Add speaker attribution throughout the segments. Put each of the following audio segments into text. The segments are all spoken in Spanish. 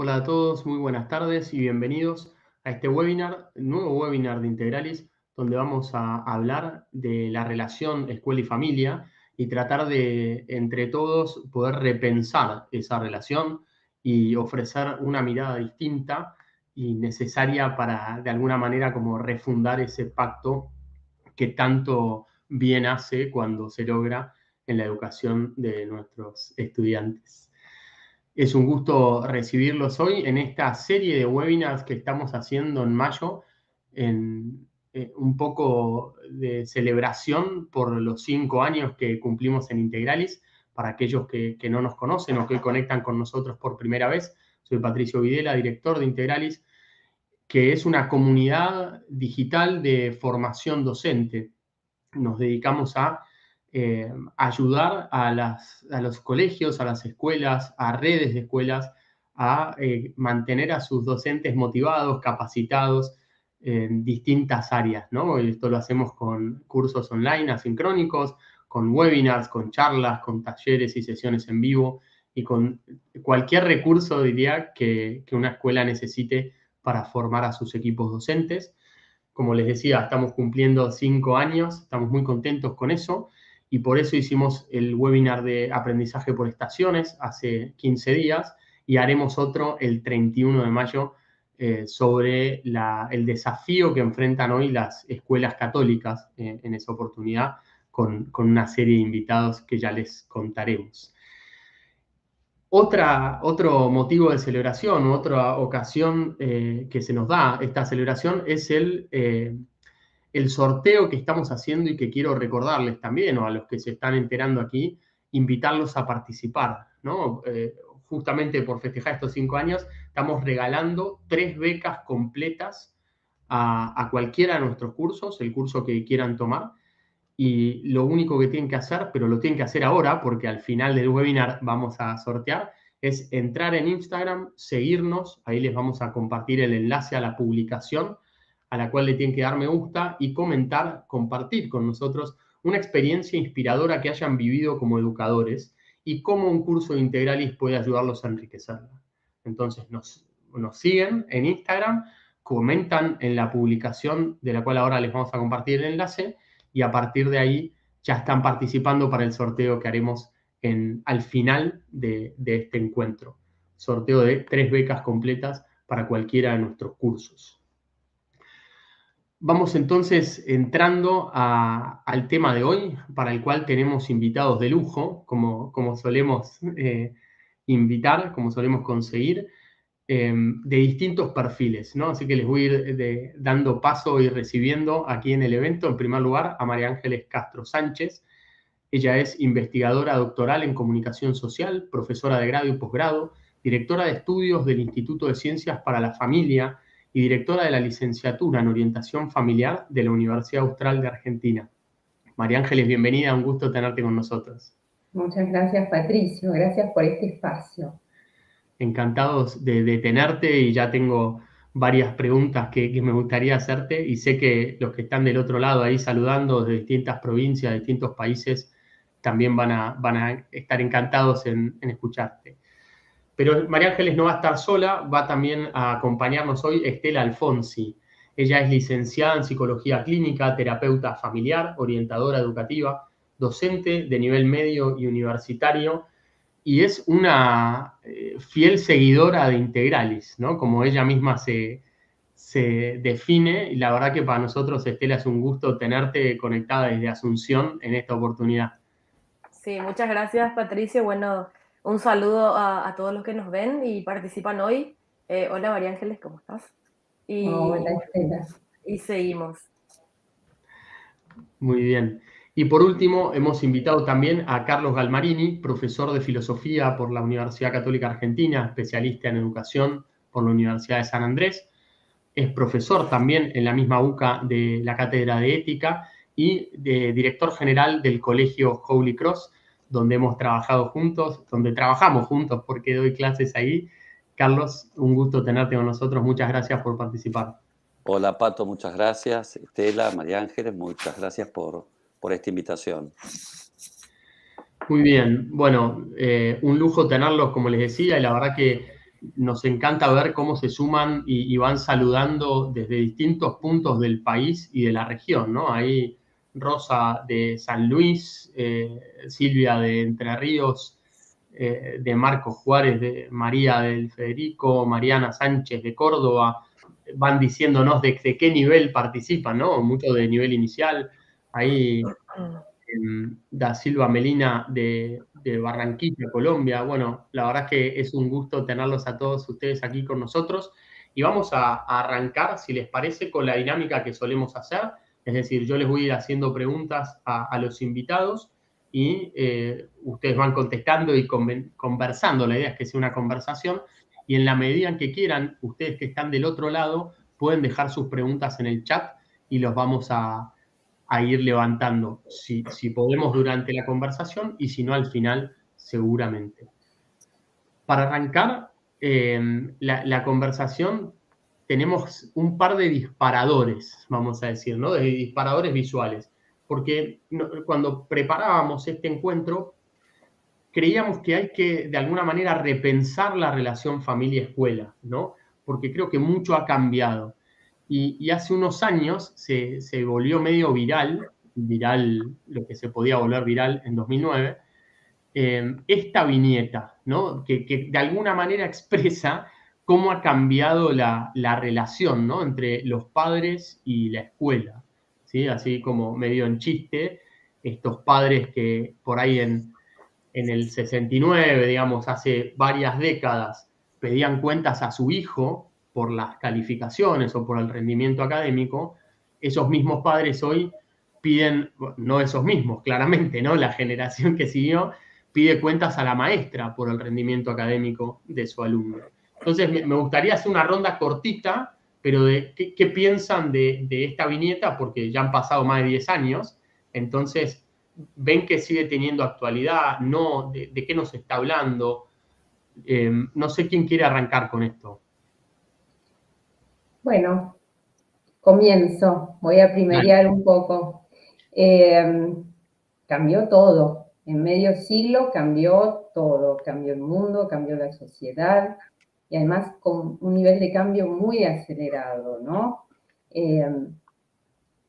Speaker 1: Hola a todos, muy buenas tardes y bienvenidos a este webinar, nuevo webinar de Integralis, donde vamos a hablar de la relación escuela y familia y tratar de, entre todos, poder repensar esa relación y ofrecer una mirada distinta y necesaria para, de alguna manera, como refundar ese pacto que tanto bien hace cuando se logra en la educación de nuestros estudiantes. Es un gusto recibirlos hoy en esta serie de webinars que estamos haciendo en mayo, en un poco de celebración por los 5 años que cumplimos en Integralis. Para aquellos que no nos conocen o que conectan con nosotros por primera vez, soy Patricio Videla, director de Integralis, que es una comunidad digital de formación docente. Nos dedicamos a ayudar a los colegios, a las escuelas, a redes de escuelas, a mantener a sus docentes motivados, capacitados en distintas áreas, ¿no? Y esto lo hacemos con cursos online asincrónicos, con webinars, con charlas, con talleres y sesiones en vivo y con cualquier recurso, diría, que una escuela necesite para formar a sus equipos docentes. Como les decía, estamos cumpliendo 5 años, estamos muy contentos con eso y por eso hicimos el webinar de aprendizaje por estaciones hace 15 días y haremos otro el 31 de mayo sobre el desafío que enfrentan hoy las escuelas católicas en esa oportunidad con una serie de invitados que ya les contaremos. Otro motivo de celebración, otra ocasión que se nos da esta celebración es el sorteo que estamos haciendo y que quiero recordarles también, o a los que se están enterando aquí, invitarlos a participar, ¿no? Justamente por festejar estos 5 años, estamos regalando 3 becas completas a cualquiera de nuestros cursos, el curso que quieran tomar, y lo único que tienen que hacer, pero lo tienen que hacer ahora, porque al final del webinar vamos a sortear, es entrar en Instagram, seguirnos, ahí les vamos a compartir el enlace a la publicación, a la cual le tienen que dar me gusta y comentar, compartir con nosotros una experiencia inspiradora que hayan vivido como educadores y cómo un curso de Integralis puede ayudarlos a enriquecerla. Entonces nos siguen en Instagram, comentan en la publicación de la cual ahora les vamos a compartir el enlace y a partir de ahí ya están participando para el sorteo que haremos al final de este encuentro. Sorteo de 3 becas completas para cualquiera de nuestros cursos. Vamos entonces entrando al tema de hoy, para el cual tenemos invitados de lujo, como solemos invitar, como solemos conseguir, de distintos perfiles, ¿no? Así que les voy a ir dando paso y recibiendo aquí en el evento, en primer lugar, a María Ángeles Castro Sánchez. Ella es investigadora doctoral en comunicación social, profesora de grado y posgrado, directora de estudios del Instituto de Ciencias para la Familia y directora de la licenciatura en orientación familiar de la Universidad Austral de Argentina. María Ángeles, bienvenida, un gusto tenerte con nosotros.
Speaker 2: Muchas gracias, Patricio, gracias por este espacio.
Speaker 1: Encantados de tenerte y ya tengo varias preguntas que me gustaría hacerte y sé que los que están del otro lado ahí saludando de distintas provincias, de distintos países, también van a estar encantados en escucharte. Pero María Ángeles no va a estar sola, va también a acompañarnos hoy Estela Alfonsi. Ella es licenciada en Psicología Clínica, terapeuta familiar, orientadora educativa, docente de nivel medio y universitario, y es una fiel seguidora de Integralis, ¿no? Como ella misma se define, y la verdad que para nosotros, Estela, es un gusto tenerte conectada desde Asunción en esta oportunidad.
Speaker 3: Sí, muchas gracias, Patricio. Bueno, un saludo a todos los que nos ven y participan hoy. Hola, María Ángeles, ¿cómo estás?
Speaker 2: Hola, Estela.
Speaker 3: Y seguimos.
Speaker 1: Muy bien. Y por último, hemos invitado también a Carlos Galmarini, profesor de filosofía por la Universidad Católica Argentina, especialista en educación por la Universidad de San Andrés. Es profesor también en la misma UCA de la Cátedra de Ética y director general del Colegio Holy Cross, donde hemos trabajado juntos, donde trabajamos juntos porque doy clases ahí. Carlos, un gusto tenerte con nosotros. Muchas gracias por participar.
Speaker 4: Hola, Pato, muchas gracias. Estela, María Ángeles, muchas gracias por esta invitación.
Speaker 1: Muy bien. Bueno, un lujo tenerlos, como les decía, y la verdad que nos encanta ver cómo se suman y van saludando desde distintos puntos del país y de la región, ¿no? Ahí Rosa de San Luis, Silvia de Entre Ríos, de Marcos Juárez, de María del Federico, Mariana Sánchez de Córdoba, van diciéndonos de qué nivel participan, ¿no? Mucho de nivel inicial. Ahí Da Silva Melina de Barranquilla, Colombia. Bueno, la verdad es que es un gusto tenerlos a todos ustedes aquí con nosotros. Y vamos a arrancar, si les parece, con la dinámica que solemos hacer. Es decir, yo les voy a ir haciendo preguntas a los invitados y ustedes van contestando y conversando. La idea es que sea una conversación. Y en la medida en que quieran, ustedes que están del otro lado, pueden dejar sus preguntas en el chat y los vamos a ir levantando, si podemos durante la conversación y si no al final, seguramente. Para arrancar la conversación, tenemos un par de disparadores, vamos a decir, ¿no? De disparadores visuales, porque cuando preparábamos este encuentro, creíamos que hay que, de alguna manera, repensar la relación familia-escuela, ¿no? Porque creo que mucho ha cambiado. Y hace unos años se volvió medio viral, lo que se podía volver viral en 2009, esta viñeta, ¿no? Que de alguna manera expresa cómo ha cambiado la relación, ¿no? Entre los padres y la escuela, ¿sí? Así como medio en chiste, estos padres que por ahí en el 69, digamos, hace varias décadas, pedían cuentas a su hijo por las calificaciones o por el rendimiento académico, esos mismos padres hoy piden, no esos mismos, claramente, ¿no? La generación que siguió pide cuentas a la maestra por el rendimiento académico de su alumno. Entonces, me gustaría hacer una ronda cortita, pero de qué piensan de esta viñeta, porque ya han pasado más de 10 años, entonces ven que sigue teniendo actualidad, no, de qué nos está hablando. No sé quién quiere arrancar con esto.
Speaker 2: Bueno, comienzo, voy a primerear un poco. Cambió todo, en medio siglo cambió todo, cambió el mundo, cambió la sociedad, y además con un nivel de cambio muy acelerado, ¿no?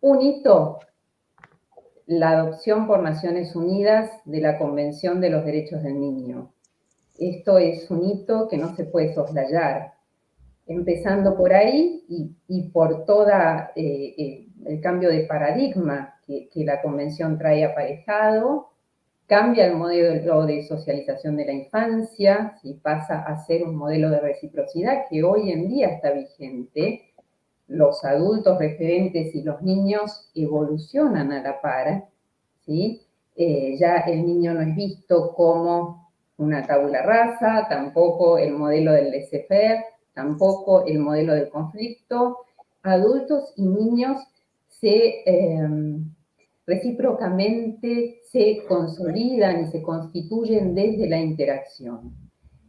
Speaker 2: Un hito, la adopción por Naciones Unidas de la Convención de los Derechos del Niño. Esto es un hito que no se puede soslayar. Empezando por ahí y por todo el cambio de paradigma que la Convención trae aparejado, cambia el modelo de socialización de la infancia, y pasa a ser un modelo de reciprocidad que hoy en día está vigente. Los adultos referentes y los niños evolucionan a la par, ¿sí? Ya el niño no es visto como una tabula rasa, tampoco el modelo del laissez-faire, tampoco el modelo del conflicto. Adultos y niños recíprocamente se consolidan y se constituyen desde la interacción.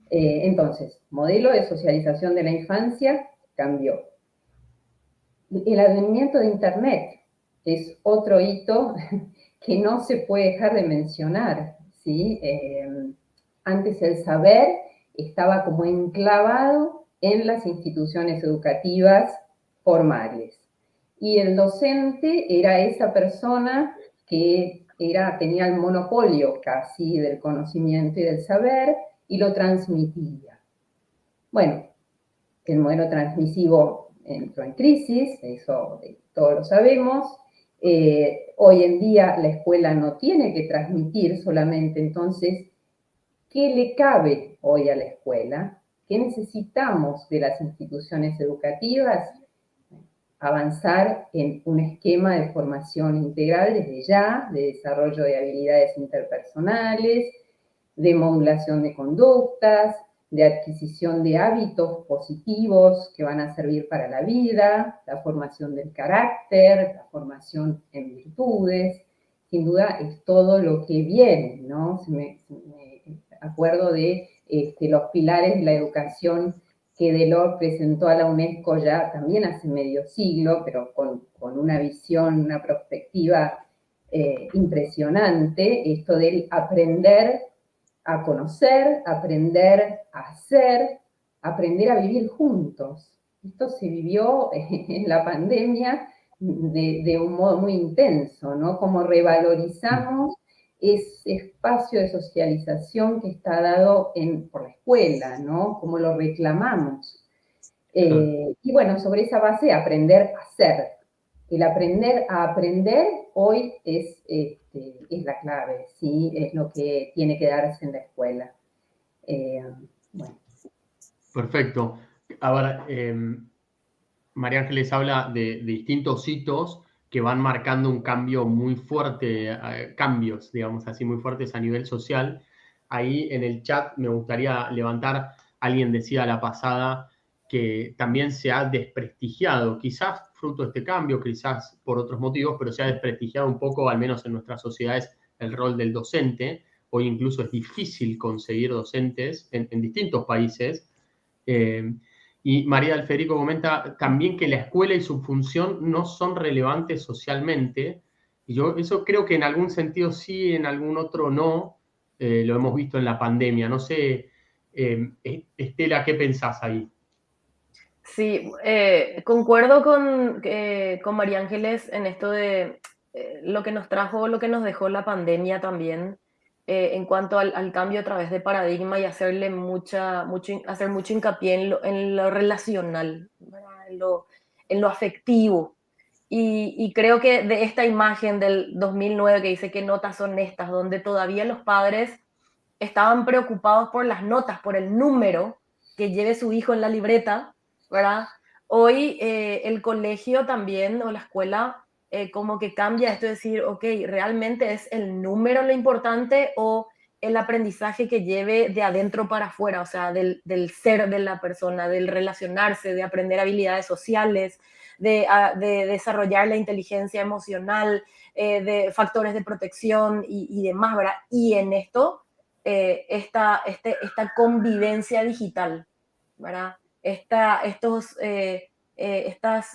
Speaker 2: Entonces, modelo de socialización de la infancia cambió. El advenimiento de Internet es otro hito que no se puede dejar de mencionar, ¿sí? Antes el saber estaba como enclavado en las instituciones educativas formales. Y el docente era esa persona que tenía el monopolio casi del conocimiento y del saber y lo transmitía. Bueno, el modelo transmisivo entró en crisis, eso todos lo sabemos. Hoy en día la escuela no tiene que transmitir solamente, entonces, ¿qué le cabe hoy a la escuela? ¿Qué necesitamos de las instituciones educativas? Avanzar en un esquema de formación integral desde ya, de desarrollo de habilidades interpersonales, de modulación de conductas, de adquisición de hábitos positivos que van a servir para la vida, la formación del carácter, la formación en virtudes. Sin duda es todo lo que viene, ¿no? Me acuerdo de los pilares de la educación que Delors presentó a la UNESCO ya también hace medio siglo, pero con una visión, una perspectiva impresionante, esto del aprender a conocer, aprender a hacer, aprender a vivir juntos. Esto se vivió en la pandemia de un modo muy intenso, ¿no? Como revalorizamos ese espacio de socialización que está dado por la escuela, ¿no? Como lo reclamamos. Y bueno, sobre esa base, aprender a ser. El aprender a aprender hoy es la clave, ¿sí? Es lo que tiene que darse en la escuela. Bueno.
Speaker 1: Perfecto. Ahora, María Ángeles habla de distintos hitos que van marcando un cambio muy fuerte, cambios, digamos así, muy fuertes a nivel social. Ahí en el chat me gustaría levantar, alguien decía la pasada que también se ha desprestigiado, quizás fruto de este cambio, quizás por otros motivos, pero se ha desprestigiado un poco, al menos en nuestras sociedades, el rol del docente. Hoy incluso es difícil conseguir docentes en distintos países. Y María del Federico comenta también que la escuela y su función no son relevantes socialmente. Y yo eso creo que en algún sentido sí, en algún otro no. Lo hemos visto en la pandemia. No sé, Estela, ¿qué pensás ahí?
Speaker 3: Sí, concuerdo con María Ángeles en esto de lo que nos trajo, lo que nos dejó la pandemia también, en cuanto al cambio a través de paradigma y hacerle hacer mucho hincapié en lo relacional, ¿verdad? En lo afectivo. Y creo que de esta imagen del 2009 que dice que notas son estas, donde todavía los padres estaban preocupados por las notas, por el número que lleve su hijo en la libreta, ¿verdad? Hoy el colegio también o la escuela como que cambia esto de decir, ok, ¿realmente es el número lo importante o el aprendizaje que lleve de adentro para afuera, o sea, del ser de la persona, del relacionarse, de aprender habilidades sociales, de desarrollar la inteligencia emocional, de factores de protección y demás, ¿verdad? Y en esto esta convivencia digital, ¿verdad? Estas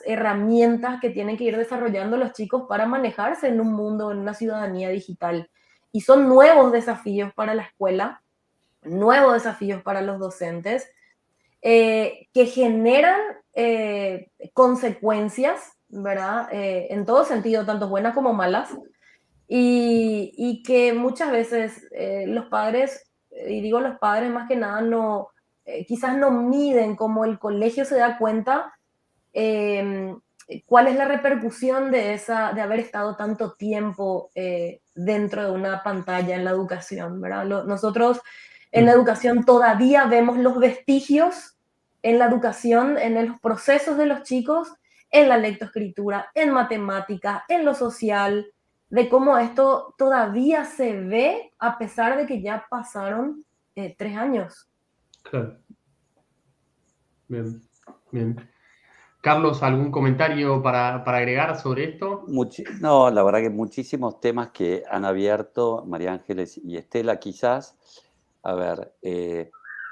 Speaker 3: herramientas que tienen que ir desarrollando los chicos para manejarse en un mundo, en una ciudadanía digital. Y son nuevos desafíos para la escuela, nuevos desafíos para los docentes, que generan consecuencias, ¿verdad? En todo sentido, tanto buenas como malas, y que muchas veces los padres, y digo los padres más que nada, no, quizás no miden como el colegio se da cuenta eh, cuál es la repercusión de haber estado tanto tiempo dentro de una pantalla en la educación, ¿verdad? Nosotros en la educación todavía vemos los vestigios en la educación, en los procesos de los chicos, en la lectoescritura, en matemática, en lo social, de cómo esto todavía se ve a pesar de que ya pasaron 3 años.
Speaker 1: Claro. Bien, bien. Carlos, ¿algún comentario para agregar sobre esto?
Speaker 4: No, la verdad que muchísimos temas que han abierto María Ángeles y Estela, quizás. A ver,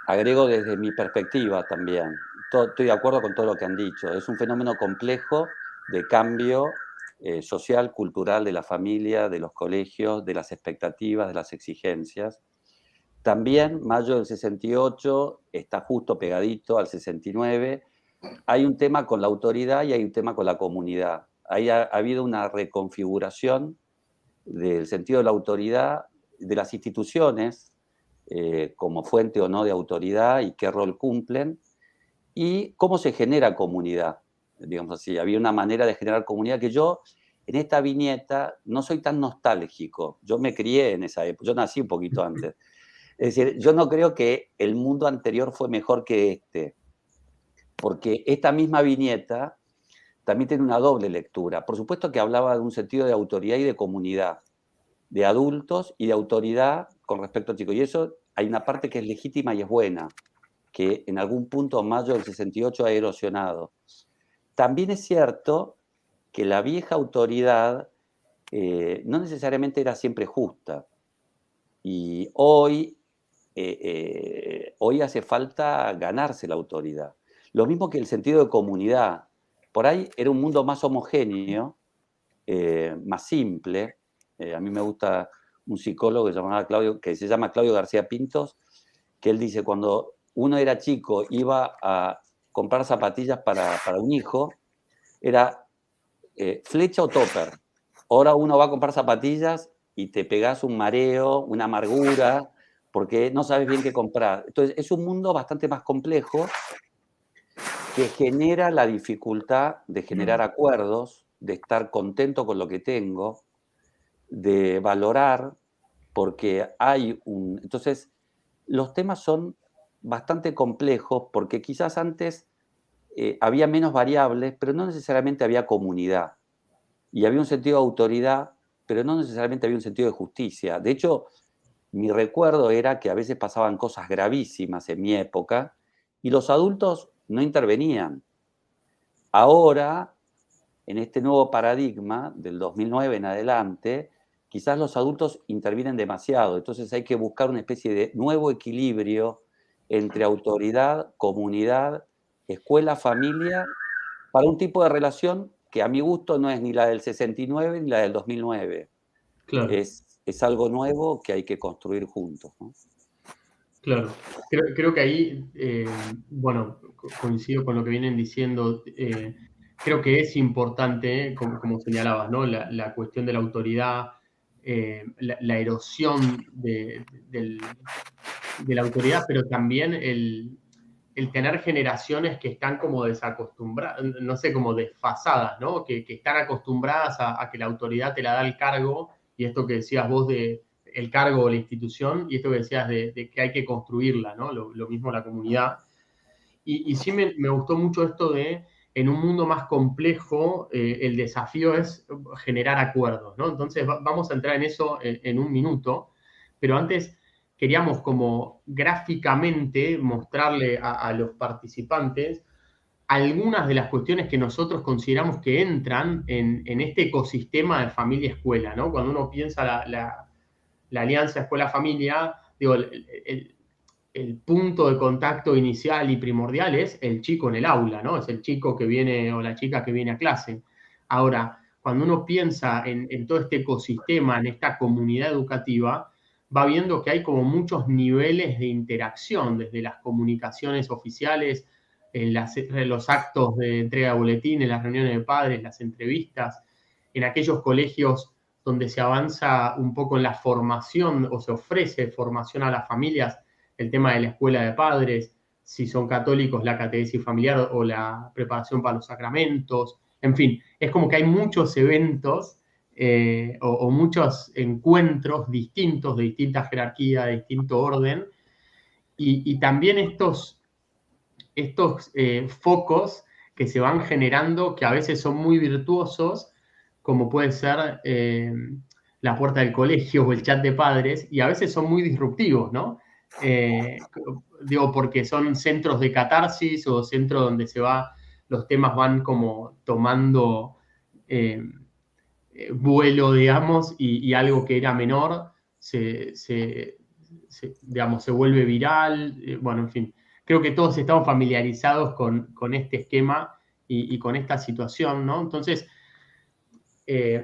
Speaker 4: agrego desde mi perspectiva también. Estoy de acuerdo con todo lo que han dicho. Es un fenómeno complejo de cambio social, cultural de la familia, de los colegios, de las expectativas, de las exigencias. También mayo del 68 está justo pegadito al 69. Hay un tema con la autoridad y hay un tema con la comunidad. Ahí ha habido una reconfiguración del sentido de la autoridad, de las instituciones, como fuente o no de autoridad y qué rol cumplen, y cómo se genera comunidad. Digamos así, había una manera de generar comunidad que yo, en esta viñeta, no soy tan nostálgico. Yo me crié en esa época, yo nací un poquito antes. Es decir, yo no creo que el mundo anterior fue mejor que este, porque esta misma viñeta también tiene una doble lectura. Por supuesto que hablaba de un sentido de autoridad y de comunidad, de adultos y de autoridad con respecto a chicos. Y eso hay una parte que es legítima y es buena, que en algún punto mayo del 68 ha erosionado. También es cierto que la vieja autoridad no necesariamente era siempre justa. Y hoy hace falta ganarse la autoridad. Lo mismo que el sentido de comunidad. Por ahí era un mundo más homogéneo, más simple. A mí me gusta un psicólogo que se llama Claudio García Pintos, que él dice, cuando uno era chico, iba a comprar zapatillas para un hijo, era flecha o topper. Ahora uno va a comprar zapatillas y te pegás un mareo, una amargura, porque no sabes bien qué comprar. Entonces, es un mundo bastante más complejo que genera la dificultad de generar acuerdos, de estar contento con lo que tengo, de valorar, porque hay un... Entonces, los temas son bastante complejos porque quizás antes había menos variables, pero no necesariamente había comunidad. Y había un sentido de autoridad, pero no necesariamente había un sentido de justicia. De hecho, mi recuerdo era que a veces pasaban cosas gravísimas en mi época y los adultos no intervenían. Ahora, en este nuevo paradigma del 2009 en adelante, quizás los adultos intervienen demasiado. Entonces hay que buscar una especie de nuevo equilibrio entre autoridad, comunidad, escuela, familia, para un tipo de relación que a mi gusto no es ni la del 69 ni la del 2009.
Speaker 1: Claro,
Speaker 4: Es algo nuevo que hay que construir juntos, ¿no?
Speaker 1: claro. Creo que ahí, bueno, coincido con lo que vienen diciendo. Creo que es importante, como señalabas, ¿no? La cuestión de la autoridad, la erosión de la autoridad, pero también el tener generaciones que están como desacostumbradas, no sé, como desfasadas, ¿no? Que están acostumbradas a que la autoridad te la da el cargo, y esto que decías vos de el cargo o la institución, y esto que decías de que hay que construirla, ¿no? Lo mismo la comunidad. Y sí me gustó mucho esto de, en un mundo más complejo, el desafío es generar acuerdos, ¿no? Entonces vamos a entrar en eso en un minuto, pero antes queríamos como gráficamente mostrarle a los participantes algunas de las cuestiones que nosotros consideramos que entran en este ecosistema de familia-escuela, ¿no? Cuando uno piensa la alianza escuela-familia, digo, el punto de contacto inicial y primordial es el chico en el aula, ¿no? Es el chico que viene o la chica que viene a clase. Ahora, cuando uno piensa en todo este ecosistema, en esta comunidad educativa, va viendo que hay como muchos niveles de interacción, desde las comunicaciones oficiales, en los actos de entrega de boletines, las reuniones de padres, las entrevistas, en aquellos colegios donde se avanza un poco en la formación o se ofrece formación a las familias, el tema de la escuela de padres, si son católicos, la catequesis familiar o la preparación para los sacramentos. En fin, es como que hay muchos eventos o muchos encuentros distintos, de distinta jerarquía, de distinto orden, y también estos focos que se van generando, que a veces son muy virtuosos, como puede ser la puerta del colegio o el chat de padres, y a veces son muy disruptivos, ¿no? Digo, porque son centros de catarsis o centros donde los temas van como tomando vuelo, digamos, y algo que era menor digamos, se vuelve viral, bueno, en fin. Creo que todos estamos familiarizados con este esquema y con esta situación, ¿no? Entonces,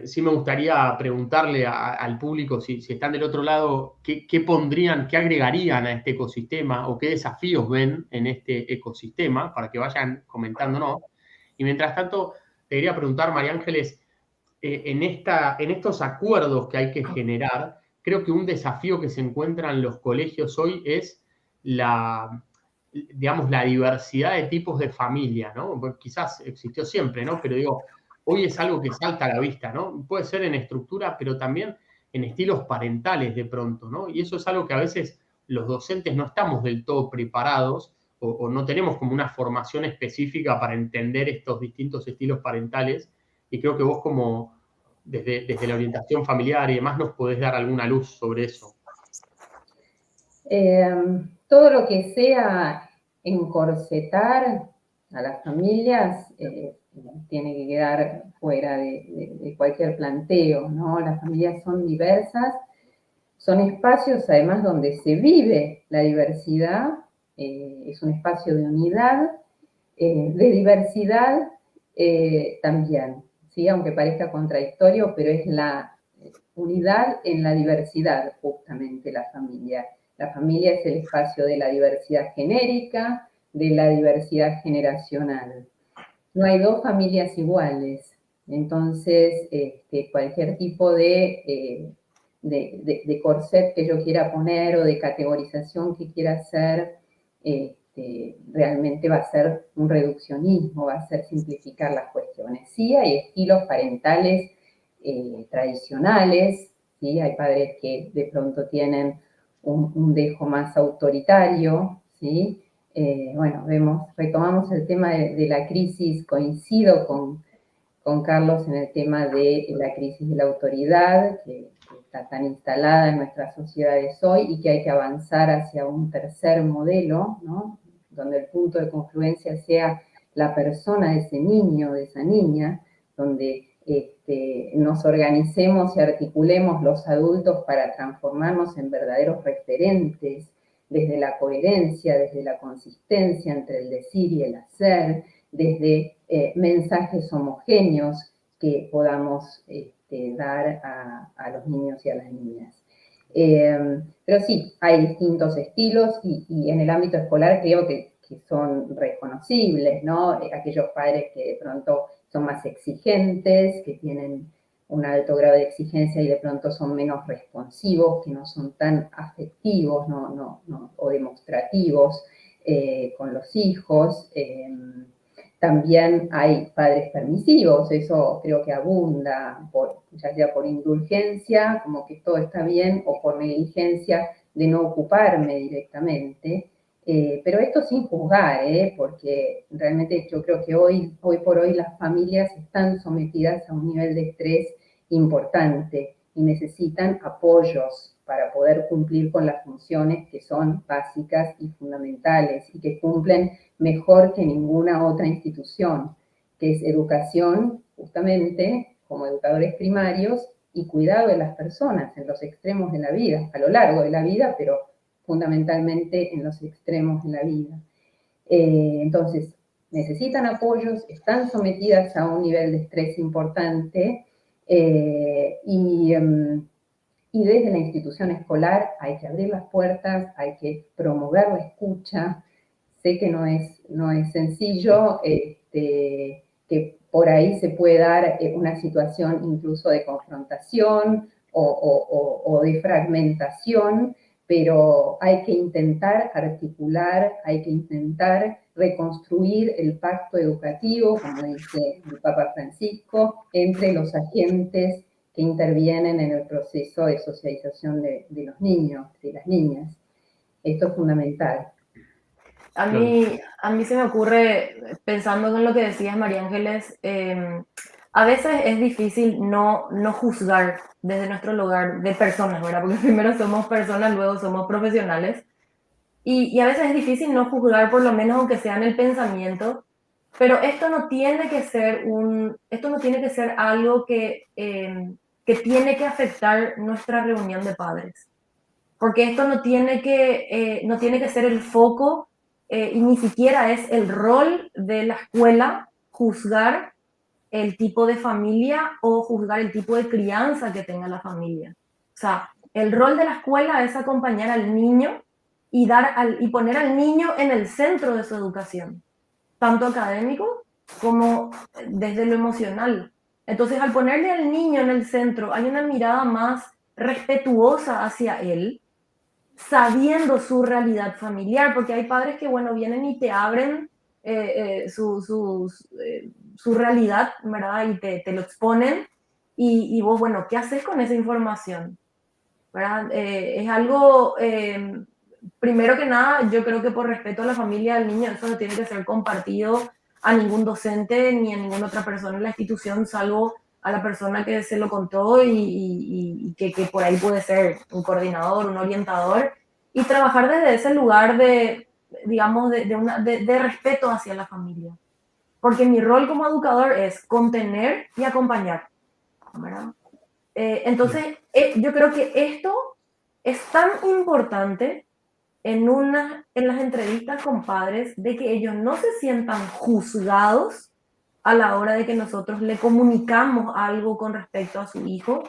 Speaker 1: sí me gustaría preguntarle al público, si están del otro lado, qué pondrían, qué agregarían a este ecosistema o qué desafíos ven en este ecosistema, para que vayan comentándonos. Y mientras tanto, te quería preguntar, María Ángeles, en estos acuerdos que hay que generar, creo que un desafío que se encuentra en los colegios hoy es digamos, la diversidad de tipos de familia, ¿no? Porque quizás existió siempre, ¿no? Pero digo, hoy es algo que salta a la vista, ¿no? Puede ser en estructura, pero también en estilos parentales de pronto, ¿no? Y eso es algo que a veces los docentes no estamos del todo preparados o no tenemos como una formación específica para entender estos distintos estilos parentales, y creo que vos como desde la orientación familiar y demás nos podés dar alguna luz sobre eso.
Speaker 2: Todo lo que sea encorsetar a las familias tiene que quedar fuera de cualquier planteo, ¿no? Las familias son diversas, son espacios además donde se vive la diversidad, es un espacio de unidad, de diversidad también, ¿sí? Aunque parezca contradictorio, pero es la unidad en la diversidad, justamente, la familia. La familia es el espacio de la diversidad genérica, de la diversidad generacional. No hay dos familias iguales. Entonces, cualquier tipo de corset que yo quiera poner o de categorización que quiera hacer, realmente va a ser un reduccionismo, va a ser simplificar las cuestiones. Sí, hay estilos parentales tradicionales, ¿sí? Hay padres que de pronto tienen un dejo más autoritario, ¿sí? Bueno, retomamos el tema de la crisis, coincido con Carlos en el tema de la crisis de la autoridad, que está tan instalada en nuestras sociedades hoy y que hay que avanzar hacia un tercer modelo, ¿no? Donde el punto de confluencia sea la persona de ese niño, de esa niña, donde nos organicemos y articulemos los adultos para transformarnos en verdaderos referentes desde la coherencia, desde la consistencia entre el decir y el hacer, desde mensajes homogéneos que podamos dar a los niños y a las niñas. Pero sí, hay distintos estilos y en el ámbito escolar creo que son reconocibles, ¿no? Aquellos padres que de pronto son más exigentes, que tienen un alto grado de exigencia y de pronto son menos responsivos, que no son tan afectivos o demostrativos con los hijos. También hay padres permisivos, eso creo que abunda, ya sea por indulgencia, como que todo está bien, o por negligencia de no ocuparme directamente. Pero esto sin juzgar, porque realmente yo creo que hoy por hoy las familias están sometidas a un nivel de estrés importante y necesitan apoyos para poder cumplir con las funciones que son básicas y fundamentales y que cumplen mejor que ninguna otra institución, que es educación, justamente, como educadores primarios, y cuidado de las personas en los extremos de la vida, a lo largo de la vida, pero fundamentalmente en los extremos de la vida. Entonces, necesitan apoyos, están sometidas a un nivel de estrés importante y desde la institución escolar hay que abrir las puertas, hay que promover la escucha. Sé que no es sencillo, que por ahí se puede dar una situación incluso de confrontación o de fragmentación, pero hay que intentar articular, hay que intentar reconstruir el pacto educativo, como dice el Papa Francisco, entre los agentes que intervienen en el proceso de socialización de los niños, de las niñas. Esto es fundamental.
Speaker 3: A mí se me ocurre, pensando en lo que decías, María Ángeles, a veces es difícil no juzgar desde nuestro lugar de personas, ¿verdad? Porque primero somos personas, luego somos profesionales. Y a veces es difícil no juzgar, por lo menos aunque sea en el pensamiento, pero esto no tiene que ser algo que tiene que afectar nuestra reunión de padres. Porque esto no tiene que ser el foco y ni siquiera es el rol de la escuela juzgar el tipo de familia o juzgar el tipo de crianza que tenga la familia. O sea, el rol de la escuela es acompañar al niño y poner al niño en el centro de su educación, tanto académico como desde lo emocional. Entonces, al ponerle al niño en el centro, hay una mirada más respetuosa hacia él, sabiendo su realidad familiar, porque hay padres que, bueno, vienen y te abren su realidad, ¿verdad? Y te lo exponen, y vos, bueno, ¿qué haces con esa información? ¿Verdad? Es algo, primero que nada, yo creo que por respeto a la familia del niño, eso no tiene que ser compartido a ningún docente ni a ninguna otra persona en la institución, salvo a la persona que se lo contó y que por ahí puede ser un coordinador, un orientador, y trabajar desde ese lugar de, digamos, de respeto hacia la familia. Porque mi rol como educador es contener y acompañar, ¿verdad? Entonces, yo creo que esto es tan importante en las entrevistas con padres, de que ellos no se sientan juzgados a la hora de que nosotros le comunicamos algo con respecto a su hijo,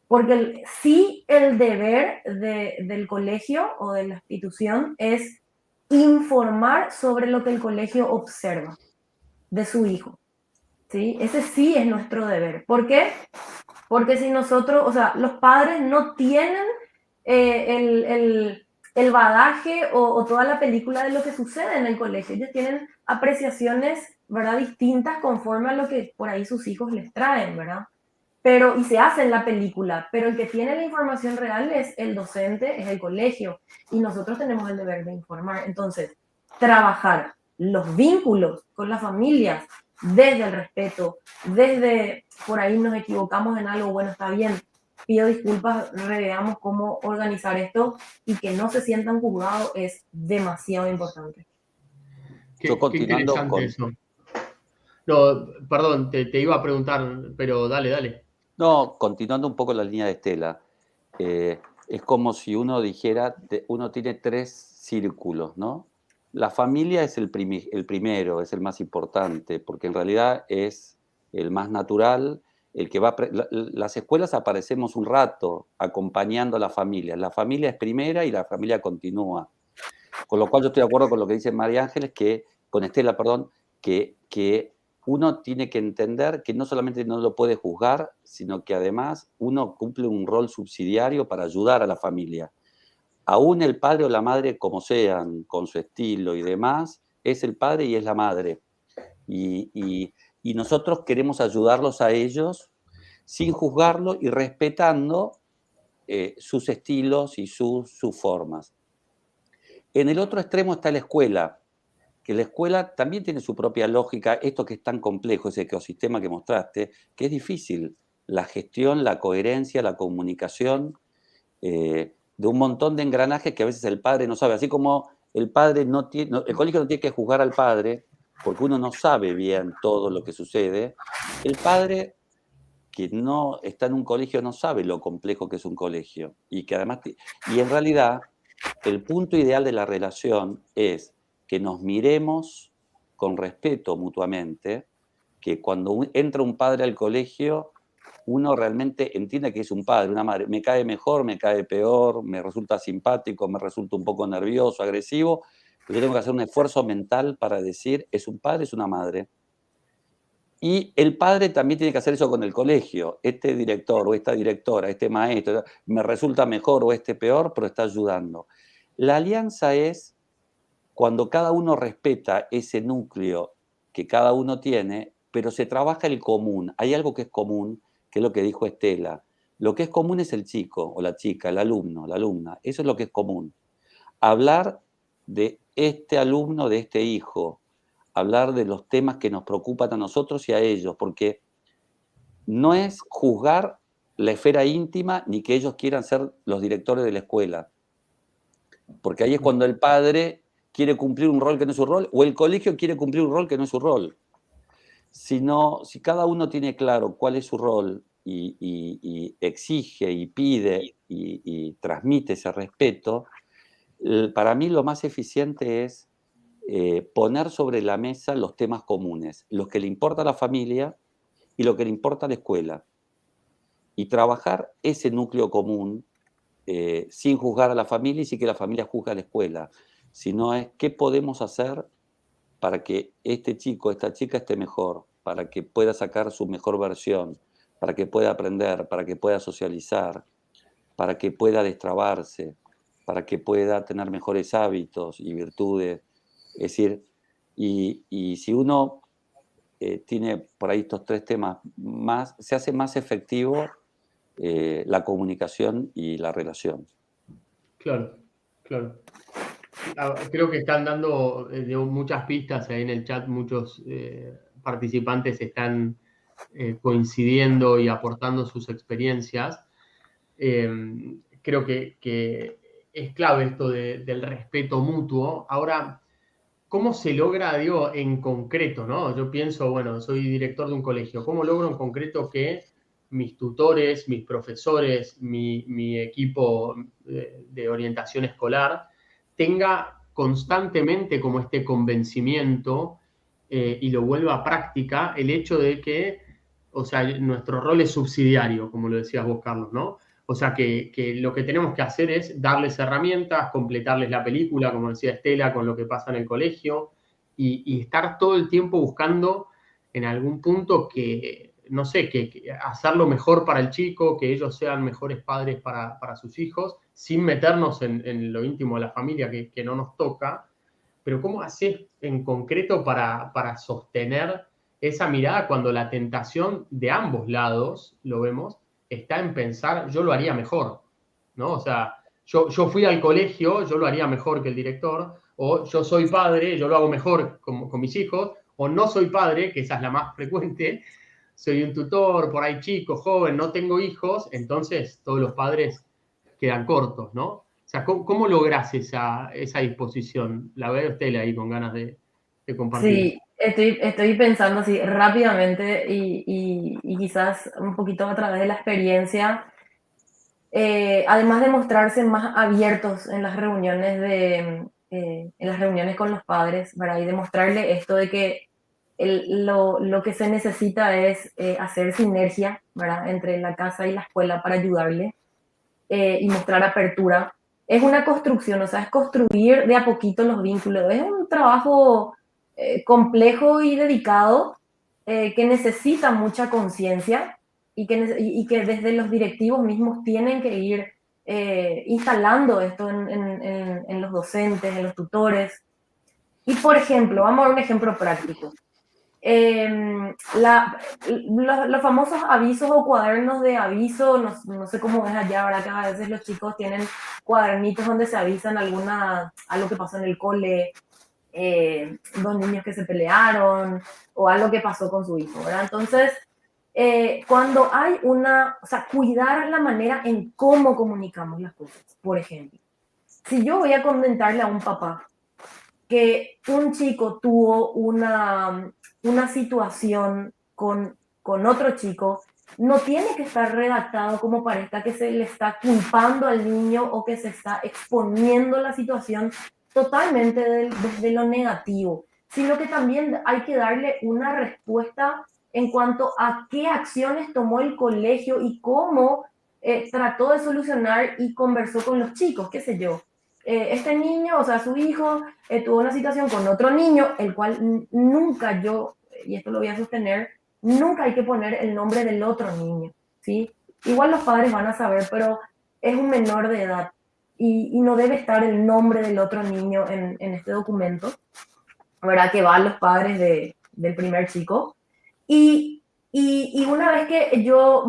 Speaker 3: Porque sí, el deber del colegio o de la institución es informar sobre lo que el colegio observa de su hijo, ¿sí? Ese sí es nuestro deber. ¿Por qué? Porque si nosotros, o sea, los padres no tienen el bagaje o toda la película de lo que sucede en el colegio. Ellos tienen apreciaciones, ¿verdad?, distintas conforme a lo que por ahí sus hijos les traen, ¿verdad? Pero, y se hace en la película, pero el que tiene la información real es el docente, es el colegio, y nosotros tenemos el deber de informar. Entonces, trabajar los vínculos con las familias desde el respeto, desde por ahí nos equivocamos en algo, bueno, está bien, pido disculpas, reveamos cómo organizar esto y que no se sientan juzgados es demasiado importante.
Speaker 4: Yo
Speaker 1: Qué
Speaker 4: continuando
Speaker 1: interesante
Speaker 4: con,
Speaker 1: eso. No, perdón, te iba a preguntar, pero dale, dale.
Speaker 4: no, continuando un poco la línea de Estela, es como si uno dijera, uno tiene 3 círculos, ¿no? La familia es el primero, es el más importante, porque en realidad es el más natural, el que va... Las escuelas aparecemos un rato acompañando a la familia. La familia es primera y la familia continúa. Con lo cual yo estoy de acuerdo con lo que dice María Ángeles, con Estela, perdón, que uno tiene que entender que no solamente no lo puede juzgar, sino que además uno cumple un rol subsidiario para ayudar a la familia. Aún el padre o la madre, como sean, con su estilo y demás, es el padre y es la madre. Y nosotros queremos ayudarlos a ellos sin juzgarlos y respetando sus estilos y sus formas. En el otro extremo está la escuela, que la escuela también tiene su propia lógica, esto que es tan complejo, ese ecosistema que mostraste, que es difícil, la gestión, la coherencia, la comunicación, de un montón de engranajes que a veces el padre no sabe, así como el padre no tiene, el colegio no tiene que juzgar al padre, porque uno no sabe bien todo lo que sucede, el padre que no está en un colegio no sabe lo complejo que es un colegio, y que además, y en realidad, el punto ideal de la relación es que nos miremos con respeto mutuamente, que cuando entra un padre al colegio, uno realmente entiende que es un padre, una madre. Me cae mejor, me cae peor, me resulta simpático, me resulta un poco nervioso, agresivo, pero yo tengo que hacer un esfuerzo mental para decir, es un padre, es una madre. Y el padre también tiene que hacer eso con el colegio. Este director o esta directora, este maestro, me resulta mejor o este peor, pero está ayudando. La alianza es cuando cada uno respeta ese núcleo que cada uno tiene, pero se trabaja el común. Hay algo que es común, que es lo que dijo Estela. Lo que es común es el chico o la chica, el alumno, la alumna. Eso es lo que es común. Hablar de este alumno, de este hijo, hablar de los temas que nos preocupan a nosotros y a ellos, porque no es juzgar la esfera íntima ni que ellos quieran ser los directores de la escuela, porque ahí es cuando el padre quiere cumplir un rol que no es su rol, o el colegio quiere cumplir un rol que no es su rol. Sino, si cada uno tiene claro cuál es su rol y exige y pide y transmite ese respeto, para mí lo más eficiente es poner sobre la mesa los temas comunes, los que le importa a la familia y lo que le importa a la escuela. Y trabajar ese núcleo común sin juzgar a la familia y sin que la familia juzgue a la escuela, sino es qué podemos hacer para que este chico, esta chica esté mejor, para que pueda sacar su mejor versión, para que pueda aprender, para que pueda socializar, para que pueda destrabarse, para que pueda tener mejores hábitos y virtudes. Es decir, y si uno tiene por ahí estos 3 temas más, se hace más efectivo la comunicación y la relación.
Speaker 1: Claro, claro. Creo que están dando muchas pistas ahí en el chat, muchos participantes están coincidiendo y aportando sus experiencias. Creo que es clave esto del respeto mutuo. Ahora, ¿cómo se logra, digo, en concreto, ¿no? Yo pienso, bueno, soy director de un colegio, ¿cómo logro en concreto que mis tutores, mis profesores, mi equipo de orientación escolar tenga constantemente como este convencimiento y lo vuelva a práctica el hecho de que o sea, nuestro rol es subsidiario, como lo decías vos, Carlos, ¿no? O sea, que lo que tenemos que hacer es darles herramientas, completarles la película, como decía Estela, con lo que pasa en el colegio, y estar todo el tiempo buscando en algún punto que, no sé, que hacerlo mejor para el chico, que ellos sean mejores padres para sus hijos, sin meternos en lo íntimo de la familia que no nos toca. Pero ¿cómo haces en concreto para sostener esa mirada cuando la tentación de ambos lados, lo vemos, está en pensar, yo lo haría mejor, ¿no? O sea, yo fui al colegio, yo lo haría mejor que el director, o yo soy padre, yo lo hago mejor con mis hijos, o no soy padre, que esa es la más frecuente, soy un tutor, por ahí chico, joven, no tengo hijos, entonces todos los padres quedan cortos, ¿no? O sea, ¿cómo lográs esa disposición? La veo a Estela ahí con ganas de compartir.
Speaker 3: Sí, estoy pensando así rápidamente y quizás un poquito a través de la experiencia, además de mostrarse más abiertos en las reuniones en las reuniones con los padres, ¿verdad? Y demostrarle esto de que lo que se necesita es hacer sinergia, ¿verdad? Entre la casa y la escuela para ayudarle y mostrar apertura. Es una construcción, o sea, es construir de a poquito los vínculos. Es un trabajo complejo y dedicado que necesita mucha conciencia y que desde los directivos mismos tienen que ir instalando esto en los docentes, en los tutores. Y, por ejemplo, vamos a ver un ejemplo práctico. Los famosos avisos o cuadernos de aviso, no sé cómo es allá, ahora que a veces los chicos tienen cuadernitos donde se avisan algo que pasó en el cole, dos niños que se pelearon o algo que pasó con su hijo, ¿verdad? Entonces, cuando hay o sea, cuidar la manera en cómo comunicamos las cosas. Por ejemplo, si yo voy a comentarle a un papá que un chico tuvo una situación con otro chico, no tiene que estar redactado como parezca que se le está culpando al niño o que se está exponiendo la situación totalmente desde lo negativo, sino que también hay que darle una respuesta en cuanto a qué acciones tomó el colegio y cómo trató de solucionar y conversó con los chicos, qué sé yo. Este niño, o sea, su hijo, tuvo una situación con otro niño, el cual nunca y esto lo voy a sostener, nunca hay que poner el nombre del otro niño, ¿sí? Igual los padres van a saber, pero es un menor de edad y no debe estar el nombre del otro niño en este documento, ¿verdad? Que va a los padres del primer chico. Y una vez que yo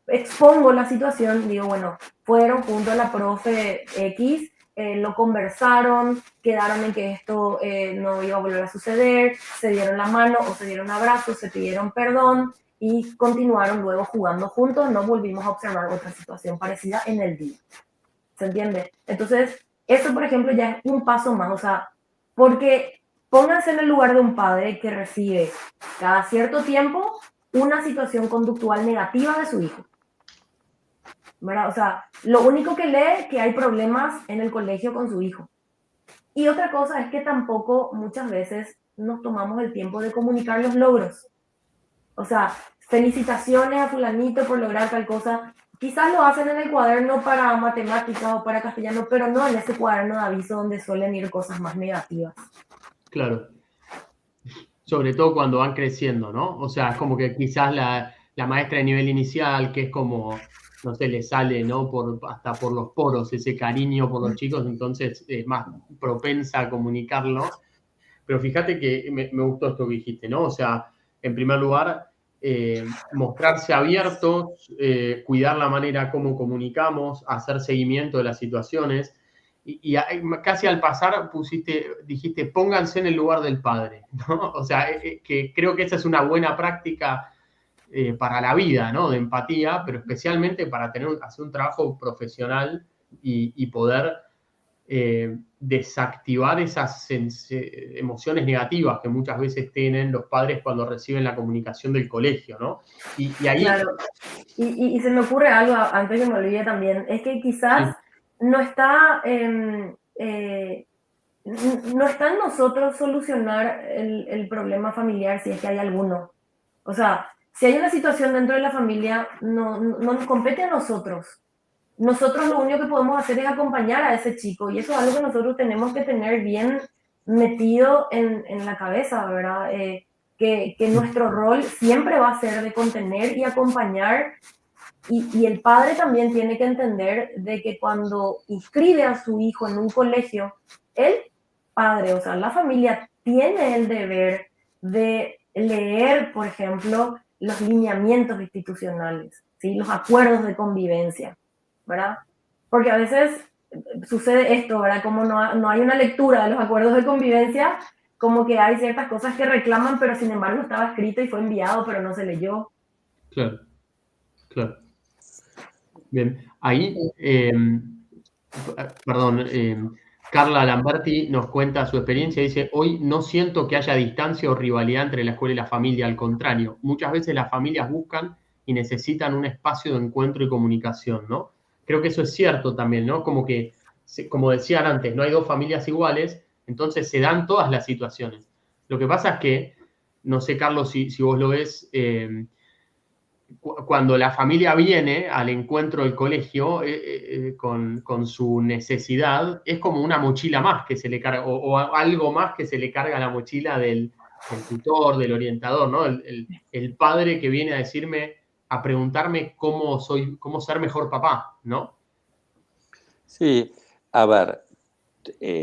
Speaker 3: expongo la situación, digo, bueno, fueron junto a la profe X, lo conversaron, quedaron en que esto no iba a volver a suceder, se dieron la mano o se dieron abrazos, se pidieron perdón y continuaron luego jugando juntos, no volvimos a observar otra situación parecida en el día. ¿Se entiende? Entonces, eso, por ejemplo, ya es un paso más, o sea, porque pónganse en el lugar de un padre que recibe cada cierto tiempo una situación conductual negativa de su hijo, ¿verdad? O sea, lo único que lee es que hay problemas en el colegio con su hijo. Y otra cosa es que tampoco muchas veces nos tomamos el tiempo de comunicar los logros. O sea, felicitaciones a fulanito por lograr tal cosa. Quizás lo hacen en el cuaderno para matemáticas o para castellano, pero no en ese cuaderno de aviso donde suelen ir cosas más negativas.
Speaker 1: Claro. Sobre todo cuando van creciendo, ¿no? O sea, es como que quizás la maestra de nivel inicial, que es como, no sé, le sale, ¿no? Hasta por los poros ese cariño por los chicos, entonces es más propensa a comunicarlo. Pero fíjate que me gustó esto que dijiste, ¿no? O sea, en primer lugar, mostrarse abiertos, cuidar la manera como comunicamos, hacer seguimiento de las situaciones. Y casi al pasar dijiste, pónganse en el lugar del padre, ¿no? O sea, que creo que esa es una buena práctica para la vida, ¿no? De empatía, pero especialmente para hacer un trabajo profesional y poder desactivar esas emociones negativas que muchas veces tienen los padres cuando reciben la comunicación del colegio, ¿no? Y ahí...
Speaker 3: Claro, y se me ocurre algo antes que me olvide también, es que quizás
Speaker 1: Sí.
Speaker 3: no está, no está en nosotros solucionar el problema familiar si es que hay alguno. O sea, si hay una situación dentro de la familia, no nos compete a nosotros. Nosotros lo único que podemos hacer es acompañar a ese chico y eso es algo que nosotros tenemos que tener bien metido en la cabeza, ¿verdad? Que nuestro rol siempre va a ser de contener y acompañar y el padre también tiene que entender de que cuando inscribe a su hijo en un colegio, el padre, o sea, la familia tiene el deber de leer, por ejemplo, los lineamientos institucionales, ¿sí? Los acuerdos de convivencia, ¿verdad? Porque a veces sucede esto, ¿verdad? Como no hay una lectura de los acuerdos de convivencia, como que hay ciertas cosas que reclaman, pero sin embargo estaba escrito y fue enviado, pero no se leyó.
Speaker 1: Claro, claro. Bien, ahí, perdón, Carla Lamberti nos cuenta su experiencia, dice, hoy no siento que haya distancia o rivalidad entre la escuela y la familia, al contrario, muchas veces las familias buscan y necesitan un espacio de encuentro y comunicación, ¿no? Creo que eso es cierto también, ¿no? Como que, como decían antes, no hay dos familias iguales, entonces se dan todas las situaciones. Lo que pasa es que, no sé, Carlos, si vos lo ves, cuando la familia viene al encuentro del colegio con su necesidad, es como una mochila más que se le carga, o algo más que se le carga a la mochila del tutor, del orientador, ¿no? El padre que viene a decirme, a preguntarme cómo ser mejor papá, ¿no?
Speaker 4: Sí, a ver,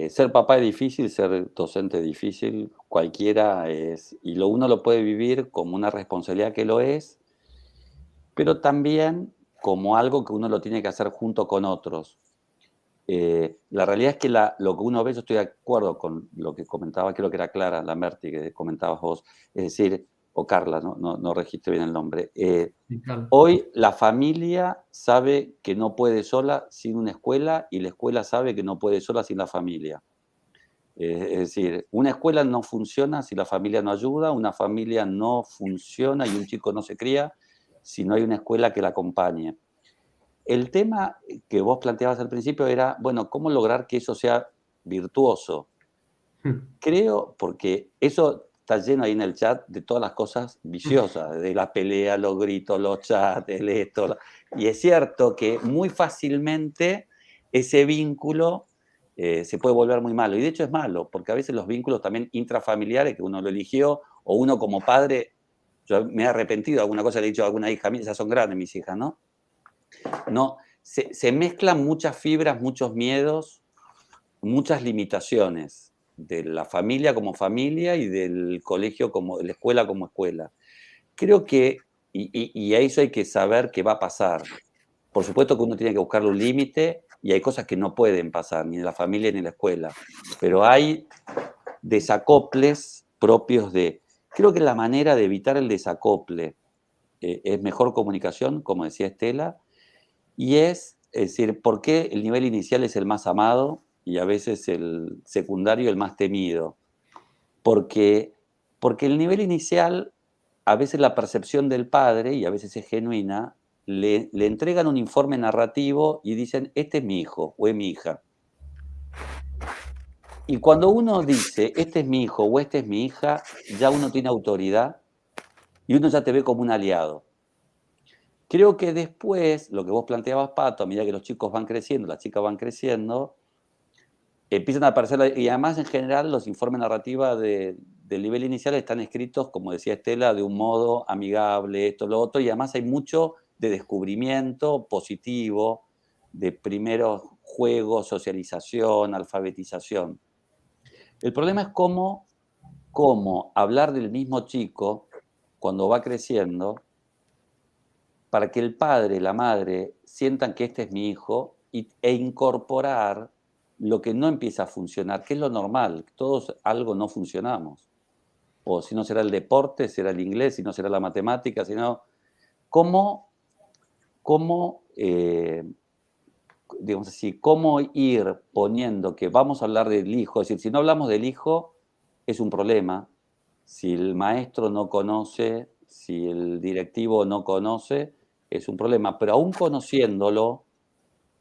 Speaker 4: ser papá es difícil, ser docente es difícil, cualquiera es, y uno lo puede vivir como una responsabilidad que lo es, pero también como algo que uno lo tiene que hacer junto con otros. La realidad es que lo que uno ve, yo estoy de acuerdo con lo que comentaba, creo que era Clara Lamberti, que comentabas vos, es decir, o Carla, no registré bien el nombre.
Speaker 1: Sí, claro.
Speaker 4: Hoy la familia sabe que no puede sola sin una escuela y la escuela sabe que no puede sola sin la familia. Es decir, una escuela no funciona si la familia no ayuda, una familia no funciona y un chico no se cría si no hay una escuela que la acompañe. El tema que vos planteabas al principio era, bueno, ¿cómo lograr que eso sea virtuoso? Creo, porque eso está lleno ahí en el chat de todas las cosas viciosas, de la pelea, los gritos, los chats, el esto. Y es cierto que muy fácilmente ese vínculo se puede volver muy malo. Y de hecho es malo, porque a veces los vínculos también intrafamiliares que uno lo eligió, o uno como padre, yo me he arrepentido de alguna cosa, le he dicho a alguna hija mía, ya son grandes mis hijas, ¿no? No, se mezclan muchas fibras, muchos miedos, muchas limitaciones de la familia como familia y del colegio como, de la escuela como escuela. Creo que, y a eso hay que saber qué va a pasar. Por supuesto que uno tiene que buscarle un límite y hay cosas que no pueden pasar, ni en la familia ni en la escuela. Pero hay desacoples propios de... Creo que la manera de evitar el desacople es mejor comunicación, como decía Estela, y es decir, ¿por qué el nivel inicial es el más amado y a veces el secundario el más temido? Porque el nivel inicial, a veces la percepción del padre, y a veces es genuina, le entregan un informe narrativo y dicen, este es mi hijo o es mi hija. Y cuando uno dice, este es mi hijo o esta es mi hija, ya uno tiene autoridad y uno ya te ve como un aliado. Creo que después, lo que vos planteabas, Pato, a medida que los chicos van creciendo, las chicas van creciendo, empiezan a aparecer, y además en general los informes narrativos del nivel inicial están escritos, como decía Estela, de un modo amigable, esto, lo otro, y además hay mucho de descubrimiento positivo, de primeros juegos, socialización, alfabetización. El problema es cómo hablar del mismo chico cuando va creciendo, para que el padre, la madre, sientan que este es mi hijo e incorporar lo que no empieza a funcionar, que es lo normal. Todos algo no funcionamos. O si no será el deporte, será el inglés, si no será la matemática, sino cómo digamos así, cómo ir poniendo que vamos a hablar del hijo. Es decir, si no hablamos del hijo, es un problema. Si el maestro no conoce, si el directivo no conoce, es un problema. Pero aún conociéndolo,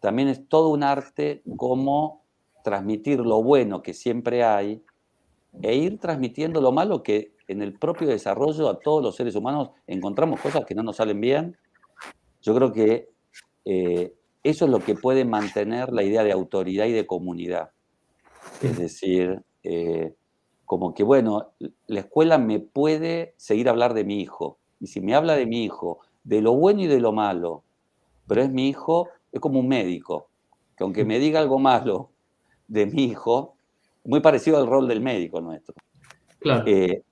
Speaker 4: también es todo un arte cómo transmitir lo bueno que siempre hay e ir transmitiendo lo malo que en el propio desarrollo a todos los seres humanos encontramos cosas que no nos salen bien. Yo creo que eso es lo que puede mantener la idea de autoridad y de comunidad. Es decir, como que, bueno, la escuela me puede seguir a hablar de mi hijo. Y si me habla de mi hijo, de lo bueno y de lo malo, pero es mi hijo, es como un médico, que aunque me diga algo malo de mi hijo, muy parecido al rol del médico nuestro.
Speaker 1: Claro.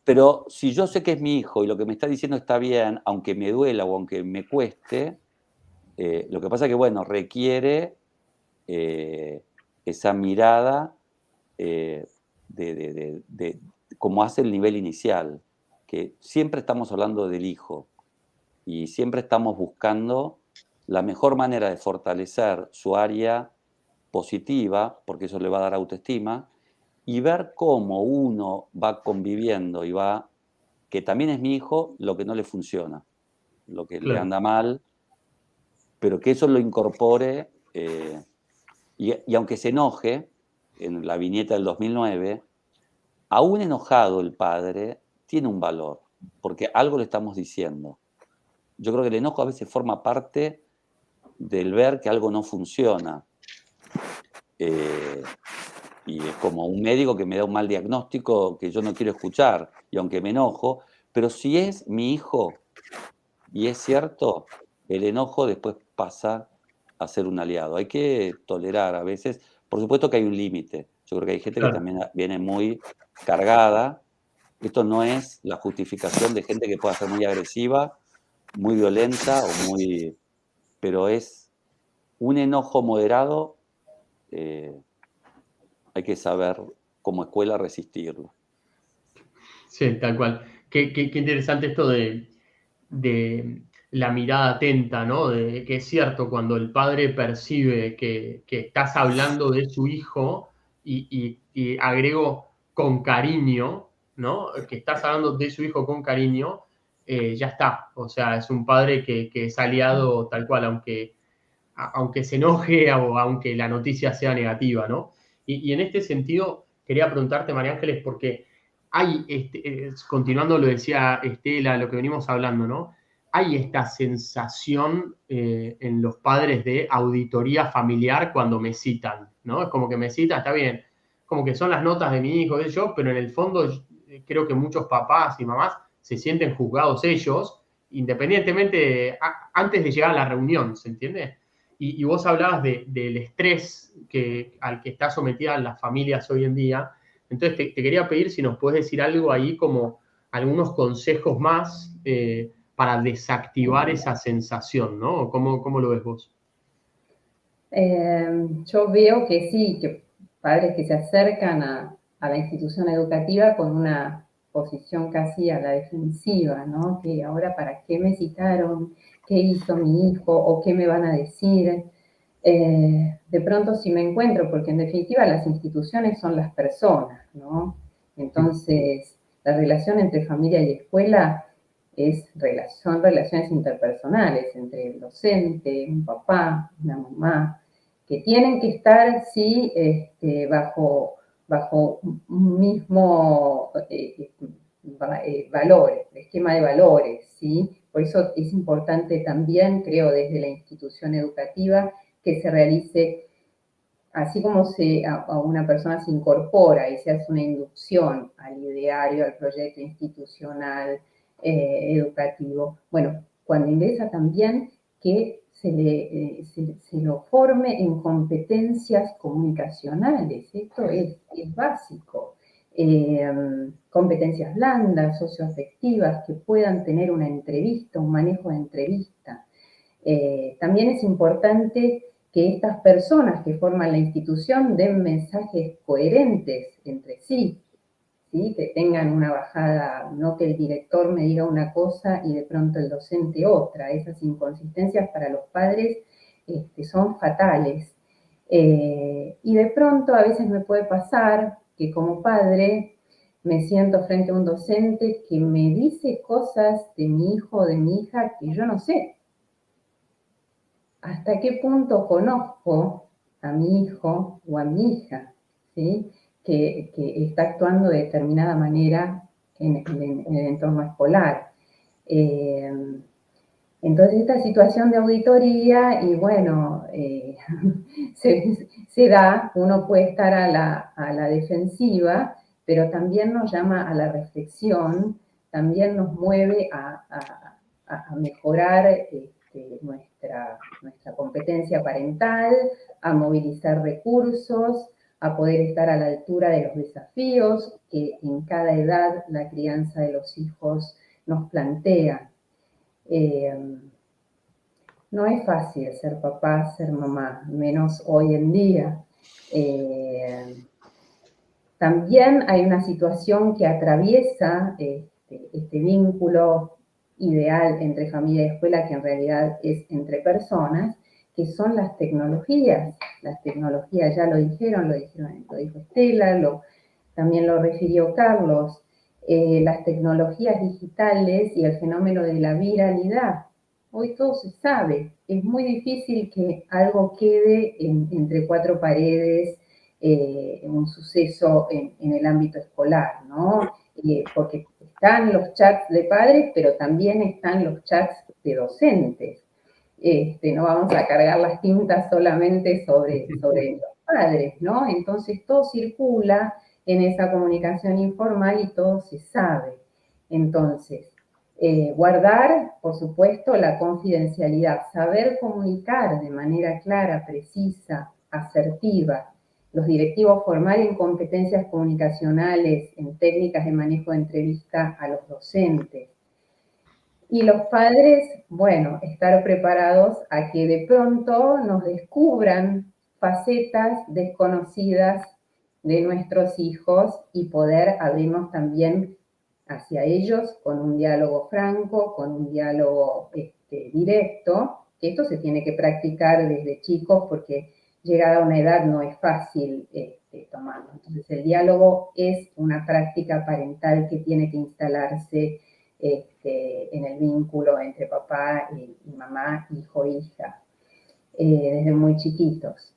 Speaker 4: Pero si yo sé que es mi hijo y lo que me está diciendo está bien, aunque me duela o aunque me cueste, lo que pasa es que, bueno, requiere esa mirada como hace el nivel inicial, que siempre estamos hablando del hijo y siempre estamos buscando la mejor manera de fortalecer su área positiva, porque eso le va a dar autoestima, y ver cómo uno va conviviendo y va, que también es mi hijo, lo que no le funciona, lo que le
Speaker 1: Claro.
Speaker 4: anda mal, pero que eso lo incorpore, y aunque se enoje, en la viñeta del 2009, aún enojado el padre tiene un valor, porque algo le estamos diciendo. Yo creo que el enojo a veces forma parte del ver que algo no funciona. Y es como un médico que me da un mal diagnóstico que yo no quiero escuchar, y aunque me enojo, pero si es mi hijo y es cierto, el enojo después pasa a ser un aliado. Hay que tolerar a veces, por supuesto que hay un límite. Yo creo que hay gente que
Speaker 1: Claro.
Speaker 4: también viene muy cargada. Esto no es la justificación de gente que pueda ser muy agresiva, muy violenta pero es un enojo moderado. Hay que saber como escuela resistirlo.
Speaker 1: Sí, tal cual. Qué interesante esto de la mirada atenta, ¿no? De que es cierto, cuando el padre percibe que estás hablando de su hijo y agrego con cariño, ¿no? Que estás hablando de su hijo con cariño, ya está. O sea, es un padre que es aliado tal cual, aunque se enoje o aunque la noticia sea negativa, ¿no? Y en este sentido, quería preguntarte, María Ángeles, porque hay, continuando lo decía Estela, lo que venimos hablando, ¿no? Hay esta sensación en los padres de auditoría familiar cuando me citan, ¿no? Es como que me citan, está bien, como que son las notas de mi hijo, de yo, pero en el fondo creo que muchos papás y mamás se sienten juzgados ellos, independientemente, antes de llegar a la reunión, ¿se entiende? Y vos hablabas del estrés al que está sometida las familias hoy en día. Entonces te quería pedir si nos puedes decir algo ahí como algunos consejos más para desactivar esa sensación, ¿no? ¿Cómo lo ves vos?
Speaker 2: Yo veo que sí, que padres que se acercan a la institución educativa con una posición casi a la defensiva, ¿no? Que ahora para qué me citaron, qué hizo mi hijo o qué me van a decir. De pronto sí me encuentro, porque en definitiva las instituciones son las personas, ¿no? Entonces, la relación entre familia y escuela son relaciones interpersonales entre el docente, un papá, una mamá, que tienen que estar, sí, bajo un mismo valores, esquema de valores, ¿sí? Por eso es importante también, creo, desde la institución educativa, que se realice, así como a una persona se incorpora y se hace una inducción al ideario, al proyecto institucional, educativo. Bueno, cuando ingresa también que se lo forme en competencias comunicacionales, esto es básico. Competencias blandas, socioafectivas, que puedan tener una entrevista, un manejo de entrevista. También es importante que estas personas que forman la institución den mensajes coherentes entre sí, ¿sí? Que tengan una bajada, no que el director me diga una cosa y de pronto el docente otra. Esas inconsistencias para los padres son fatales. Y de pronto a veces me puede pasar que como padre me siento frente a un docente que me dice cosas de mi hijo o de mi hija que yo no sé. ¿Hasta qué punto conozco a mi hijo o a mi hija, ¿sí? que está actuando de determinada manera en el entorno escolar. Entonces esta situación de auditoría, y bueno, se da, uno puede estar a la defensiva, pero también nos llama a la reflexión, también nos mueve a mejorar nuestra competencia parental, a movilizar recursos, a poder estar a la altura de los desafíos que en cada edad la crianza de los hijos nos plantea. No es fácil ser papá, ser mamá, menos hoy en día. También hay una situación que atraviesa este vínculo ideal entre familia y escuela, que en realidad es entre personas, que son las tecnologías. Las tecnologías, ya lo dijo Estela, también lo refirió Carlos, las tecnologías digitales y el fenómeno de la viralidad. Hoy todo se sabe, es muy difícil que algo quede entre cuatro paredes, un suceso en el ámbito escolar, ¿no? Porque están los chats de padres, pero también están los chats de docentes. No vamos a cargar las tintas solamente sobre los padres, ¿no? Entonces todo circula en esa comunicación informal y todo se sabe. Entonces, guardar, por supuesto, la confidencialidad, saber comunicar de manera clara, precisa, asertiva. Los directivos formar en competencias comunicacionales, en técnicas de manejo de entrevista a los docentes. Y los padres, bueno, estar preparados a que de pronto nos descubran facetas desconocidas de nuestros hijos y poder abrirnos también hacia ellos con un diálogo franco, con un diálogo directo, que esto se tiene que practicar desde chicos porque llegada a una edad no es fácil tomarlo. Entonces el diálogo es una práctica parental que tiene que instalarse en el vínculo entre papá y mamá, hijo, hija, desde muy chiquitos.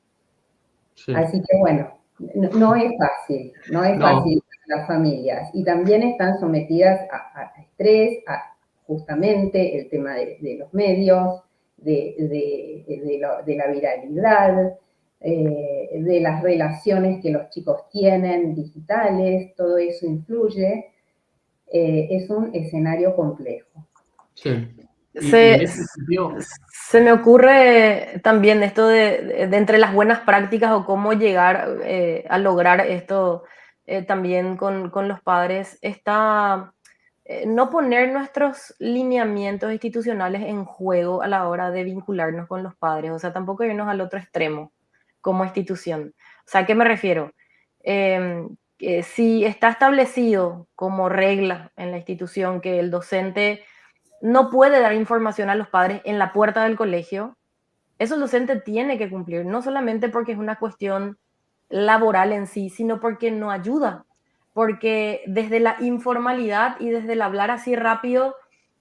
Speaker 2: Sí. Así que bueno, no es fácil, fácil para las familias. Y también están sometidas a estrés, a justamente el tema de los medios, de la viralidad, de las relaciones que los chicos tienen digitales, todo eso influye. Es un escenario complejo.
Speaker 3: Sí. Se me ocurre también esto de entre las buenas prácticas o cómo llegar a lograr esto también con los padres, está no poner nuestros lineamientos institucionales en juego a la hora de vincularnos con los padres, o sea, tampoco irnos al otro extremo como institución. O sea, ¿a qué me refiero? Si está establecido como regla en la institución que el docente no puede dar información a los padres en la puerta del colegio, eso el docente tiene que cumplir, no solamente porque es una cuestión laboral en sí, sino porque no ayuda, porque desde la informalidad y desde el hablar así rápido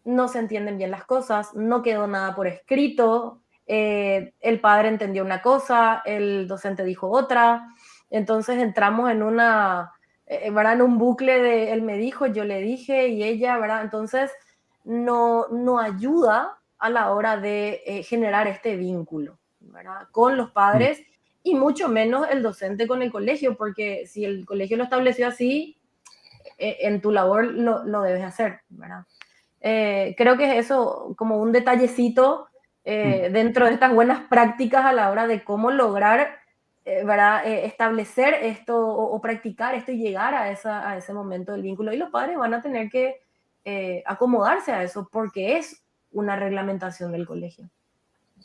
Speaker 3: no se entienden bien las cosas, no quedó nada por escrito, el padre entendió una cosa, el docente dijo otra, entonces entramos en ¿verdad? En un bucle de él me dijo, yo le dije y ella, ¿verdad? Entonces no ayuda a la hora de generar este vínculo, ¿verdad? Con los padres y mucho menos el docente con el colegio, porque si el colegio lo estableció así, en tu labor lo debes hacer, ¿verdad? Creo que es eso como un detallecito dentro de estas buenas prácticas a la hora de cómo lograr ¿verdad? Establecer esto o practicar esto y llegar a ese momento del vínculo. Y los padres van a tener que acomodarse a eso porque es una reglamentación del colegio.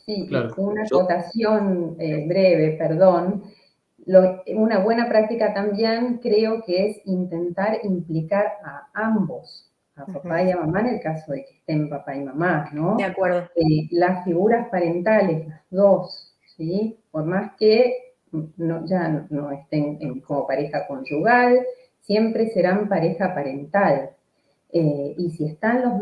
Speaker 2: Sí, claro. Una acotación breve, perdón. Una buena práctica también creo que es intentar implicar a ambos, a papá y a mamá en el caso de que estén papá y mamá, ¿no?
Speaker 3: De acuerdo.
Speaker 2: Las figuras parentales, las dos, ¿sí? Por más que ya no estén como pareja conyugal, siempre serán pareja parental. Y si están los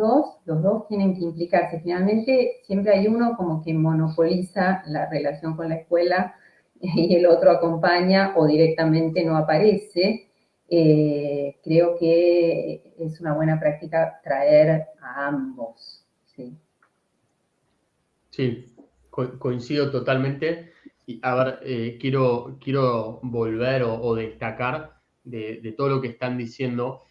Speaker 2: dos tienen que implicarse. Finalmente, siempre hay uno como que monopoliza la relación con la escuela y el otro acompaña o directamente no aparece. creo que es una buena práctica traer a ambos, ¿sí?
Speaker 1: Sí, coincido totalmente. Y a ver, quiero volver o destacar de todo lo que están diciendo.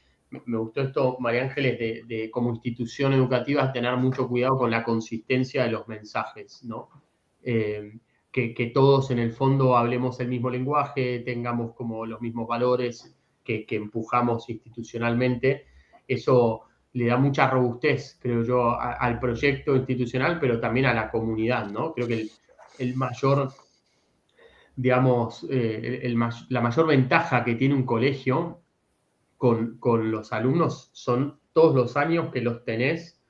Speaker 1: Me gustó esto, María Ángeles, de como institución educativa tener mucho cuidado con la consistencia de los mensajes, ¿no? Que todos en el fondo hablemos el mismo lenguaje, tengamos como los mismos valores que empujamos institucionalmente. Eso le da mucha robustez, creo yo, al proyecto institucional, pero también a la comunidad, ¿no? Creo que el mayor, digamos, la mayor ventaja que tiene un colegio con los alumnos son todos los años que los tenés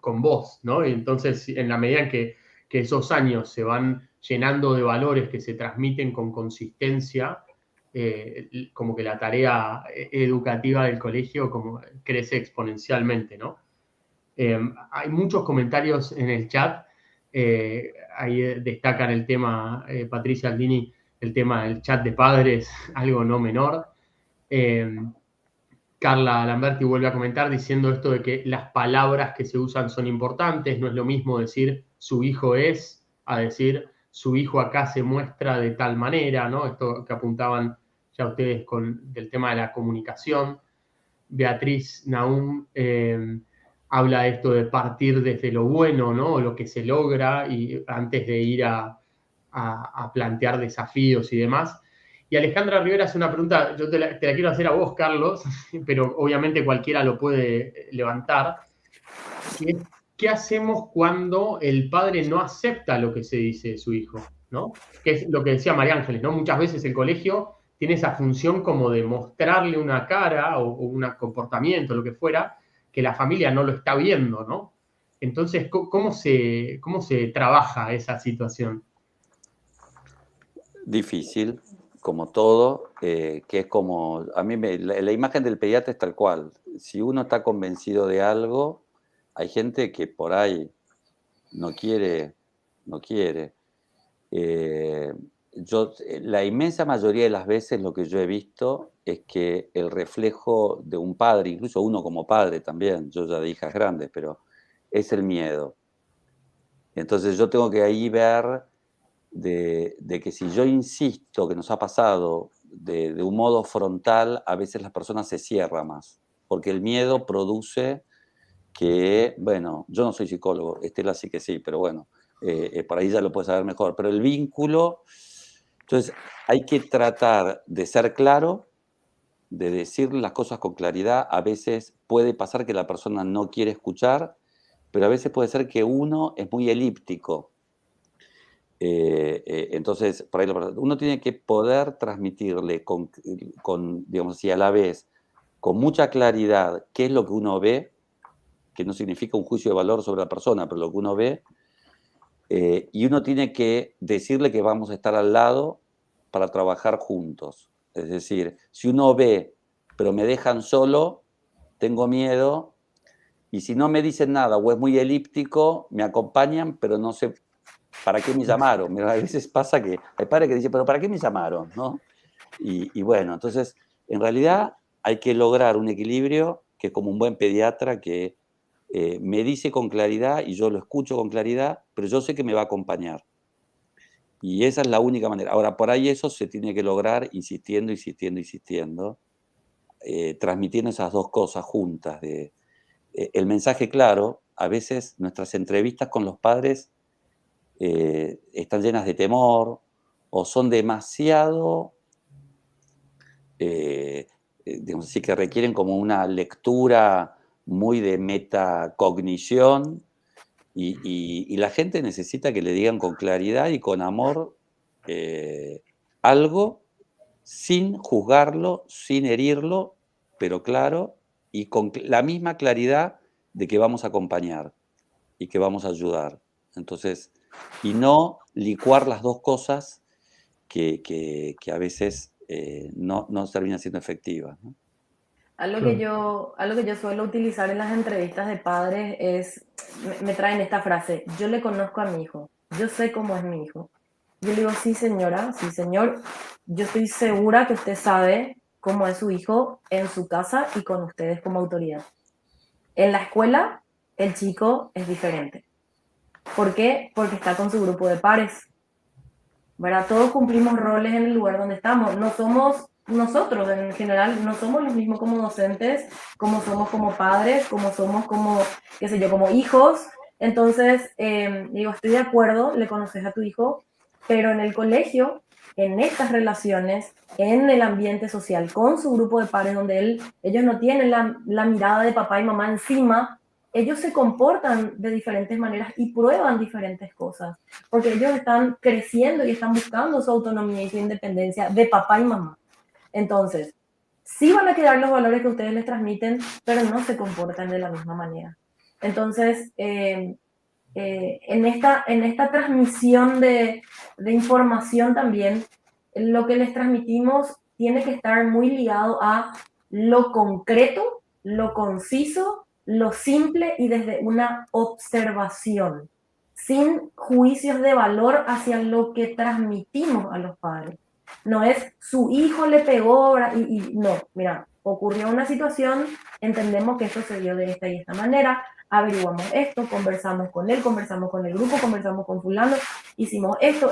Speaker 1: con vos, ¿no? Y entonces, en la medida en que esos años se van llenando de valores que se transmiten con consistencia, como que la tarea educativa del colegio como crece exponencialmente, ¿no? Hay muchos comentarios en el chat, ahí destacan el tema, Patricia Aldini, el tema del chat de padres, algo no menor. Carla Lamberti vuelve a comentar diciendo esto de que las palabras que se usan son importantes, no es lo mismo decir su hijo es a decir su hijo acá se muestra de tal manera, ¿no? Esto que apuntaban ya ustedes del tema de la comunicación. Beatriz Naum habla de esto de partir desde lo bueno, ¿no? Lo que se logra y antes de ir a plantear desafíos y demás. Y Alejandra Rivera hace una pregunta, yo te la quiero hacer a vos, Carlos, pero obviamente cualquiera lo puede levantar. ¿Qué hacemos cuando el padre no acepta lo que se dice de su hijo? ¿No? Que es lo que decía María Ángeles, ¿no? Muchas veces el colegio tiene esa función como de mostrarle una cara o un comportamiento, lo que fuera, que la familia no lo está viendo, ¿no? Entonces, ¿cómo se trabaja esa situación?
Speaker 4: Difícil, como todo, que es como, a mí la imagen del pediatra es tal cual. Si uno está convencido de algo, hay gente que por ahí no quiere. La inmensa mayoría de las veces lo que yo he visto es que el reflejo de un padre, incluso uno como padre también, yo ya de hijas grandes, pero es el miedo. Entonces yo tengo que ahí ver de que si yo insisto, que nos ha pasado de un modo frontal, a veces las personas se cierran más, porque el miedo produce que, bueno, yo no soy psicólogo, Estela sí que sí, pero bueno, por ahí ya lo puedes saber mejor, pero el vínculo, entonces hay que tratar de ser claro, de decir las cosas con claridad. A veces puede pasar que la persona no quiere escuchar, pero a veces puede ser que uno es muy elíptico. Entonces, por ahí uno tiene que poder transmitirle con, digamos así, a la vez, con mucha claridad, qué es lo que uno ve, que no significa un juicio de valor sobre la persona, pero lo que uno ve, y uno tiene que decirle que vamos a estar al lado para trabajar juntos. Es decir, si uno ve, pero me dejan solo, tengo miedo, y si no me dicen nada o es muy elíptico, me acompañan, pero no sé para qué me llamaron. A veces pasa que hay padres que dicen, pero ¿para qué me llamaron? ¿No? Y bueno, entonces, en realidad hay que lograr un equilibrio que es como un buen pediatra que me dice con claridad y yo lo escucho con claridad, pero yo sé que me va a acompañar. Y esa es la única manera. Ahora, por ahí eso se tiene que lograr insistiendo, transmitiendo esas dos cosas juntas. El mensaje claro, a veces nuestras entrevistas con los padres están llenas de temor o son demasiado, digamos así, que requieren como una lectura muy de metacognición y la gente necesita que le digan con claridad y con amor algo sin juzgarlo, sin herirlo, pero claro, y con la misma claridad de que vamos a acompañar y que vamos a ayudar. Entonces, y no licuar las dos cosas que a veces no terminan siendo efectivas, ¿no?
Speaker 3: Algo que yo suelo utilizar en las entrevistas de padres es, me traen esta frase: yo le conozco a mi hijo, yo sé cómo es mi hijo. Yo le digo, sí señora, sí señor, yo estoy segura que usted sabe cómo es su hijo en su casa y con ustedes como autoridad. En la escuela, el chico es diferente. ¿Por qué? Porque está con su grupo de pares, ¿verdad? Todos cumplimos roles en el lugar donde estamos. No somos nosotros, en general, no somos los mismos como docentes, como somos como padres, como somos como, qué sé yo, como hijos. Entonces, digo, estoy de acuerdo, le conoces a tu hijo, pero en el colegio, en estas relaciones, en el ambiente social, con su grupo de pares, donde ellos no tienen la mirada de papá y mamá encima, ellos se comportan de diferentes maneras y prueban diferentes cosas, porque ellos están creciendo y están buscando su autonomía y su independencia de papá y mamá. Entonces, sí van a quedar los valores que ustedes les transmiten, pero no se comportan de la misma manera. Entonces, en esta transmisión de información también, lo que les transmitimos tiene que estar muy ligado a lo concreto, lo conciso, lo simple y desde una observación, sin juicios de valor hacia lo que transmitimos a los padres. No es su hijo le pegó y no, mira, ocurrió una situación, entendemos que esto se dio de esta y esta manera, averiguamos esto, conversamos con él, conversamos con el grupo, conversamos con fulano, hicimos esto,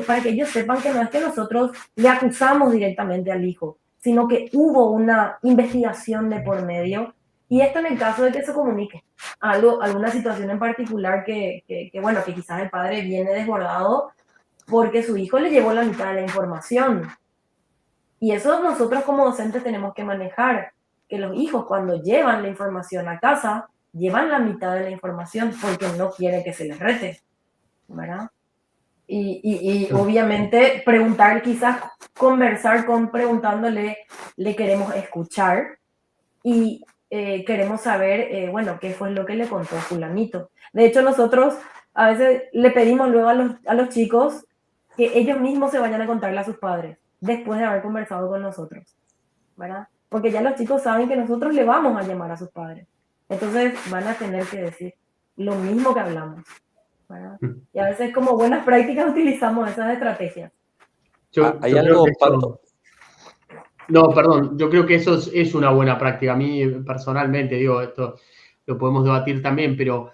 Speaker 3: para que ellos sepan que no es que nosotros le acusamos directamente al hijo, sino que hubo una investigación de por medio, y esto en el caso de que se comunique alguna situación en particular bueno, que quizás el padre viene desbordado porque su hijo le llevó la mitad de la información. Y eso nosotros como docentes tenemos que manejar, que los hijos cuando llevan la información a casa, llevan la mitad de la información porque no quieren que se les rete, ¿verdad? Y obviamente preguntar, quizás conversar preguntándole, le queremos escuchar y queremos saber, bueno, qué fue lo que le contó fulanito. De hecho, nosotros a veces le pedimos luego a los chicos que ellos mismos se vayan a contarle a sus padres después de haber conversado con nosotros, ¿verdad? Porque ya los chicos saben que nosotros le vamos a llamar a sus padres. Entonces van a tener que decir lo mismo que hablamos, ¿verdad? Y a veces como buenas prácticas utilizamos esas estrategias.
Speaker 4: ¿Hay algo, Pato?
Speaker 1: No, perdón, yo creo que eso es una buena práctica. A mí personalmente, digo, esto lo podemos debatir también, pero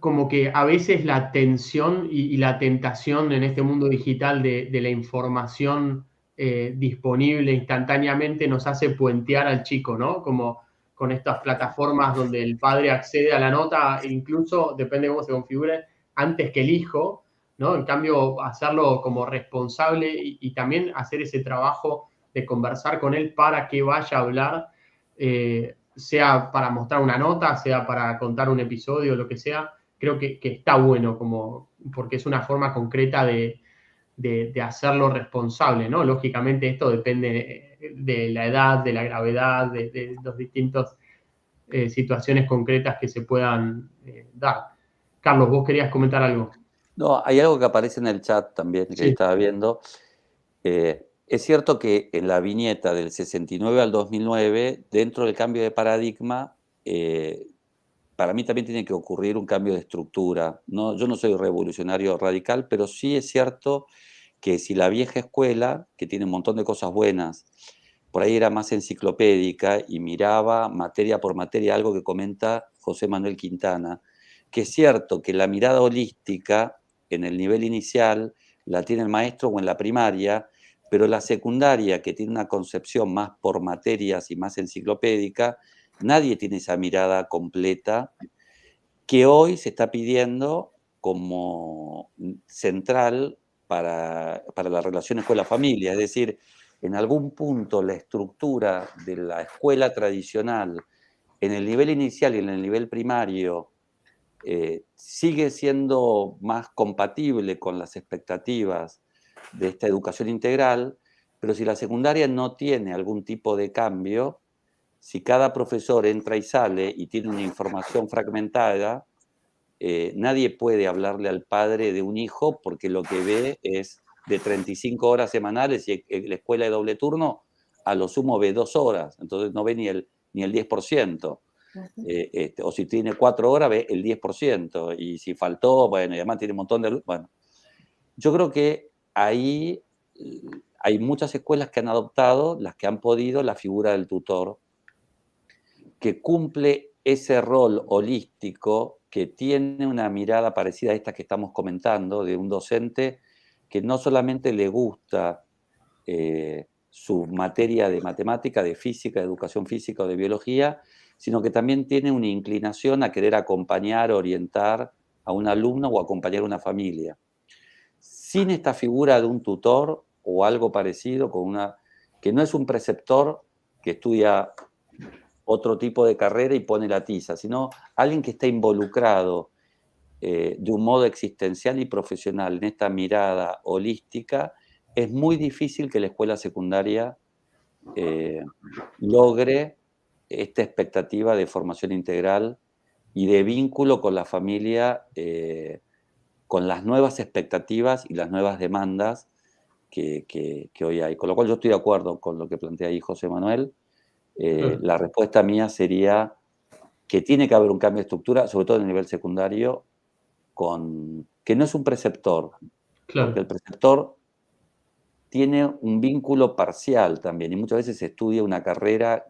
Speaker 1: como que a veces la tensión y la tentación en este mundo digital de la información disponible instantáneamente nos hace puentear al chico, ¿no? Como con estas plataformas donde el padre accede a la nota, incluso, depende de cómo se configure, antes que el hijo, ¿no? En cambio, hacerlo como responsable y también hacer ese trabajo de conversar con él para que vaya a hablar, sea para mostrar una nota, sea para contar un episodio, lo que sea. Creo que está bueno, porque es una forma concreta de hacerlo responsable, ¿no? Lógicamente esto depende de la edad, de la gravedad, de las distintas situaciones concretas que se puedan dar. Carlos, vos querías comentar algo.
Speaker 4: No, hay algo que aparece en el chat también, que
Speaker 1: Sí.
Speaker 4: estaba viendo. Es cierto que en la viñeta del 69 al 2009, dentro del cambio de paradigma, para mí también tiene que ocurrir un cambio de estructura. ¿No? Yo no soy revolucionario radical, pero sí es cierto que si la vieja escuela, que tiene un montón de cosas buenas, por ahí era más enciclopédica y miraba materia por materia, algo que comenta José Manuel Quintana, que es cierto que la mirada holística en el nivel inicial la tiene el maestro o en la primaria, pero la secundaria, que tiene una concepción más por materias y más enciclopédica, nadie tiene esa mirada completa que hoy se está pidiendo como central para la relación escuela-familia. Es decir, en algún punto la estructura de la escuela tradicional en el nivel inicial y en el nivel primario sigue siendo más compatible con las expectativas de esta educación integral, pero si la secundaria no tiene algún tipo de cambio, si cada profesor entra y sale y tiene una información fragmentada, nadie puede hablarle al padre de un hijo porque lo que ve es de 35 horas semanales y en la escuela de doble turno a lo sumo ve 2 horas, entonces no ve ni el 10%. O si tiene 4 horas, ve el 10%. Y si faltó, bueno, y además tiene un montón de... Bueno, yo creo que ahí hay muchas escuelas que han adoptado, las que han podido, la figura del tutor, que cumple ese rol holístico, que tiene una mirada parecida a esta que estamos comentando, de un docente que no solamente le gusta su materia de matemática, de física, de educación física o de biología, sino que también tiene una inclinación a querer acompañar, orientar a un alumno o acompañar a una familia. Sin esta figura de un tutor o algo parecido, que no es un preceptor que estudia otro tipo de carrera y pone la tiza, sino alguien que está involucrado de un modo existencial y profesional en esta mirada holística, es muy difícil que la escuela secundaria logre esta expectativa de formación integral y de vínculo con la familia, con las nuevas expectativas y las nuevas demandas que hoy hay. Con lo cual yo estoy de acuerdo con lo que plantea ahí José Manuel. La respuesta mía sería que tiene que haber un cambio de estructura, sobre todo en el nivel secundario, que no es un preceptor,
Speaker 1: Claro.
Speaker 4: porque el preceptor tiene un vínculo parcial también, y muchas veces se estudia una carrera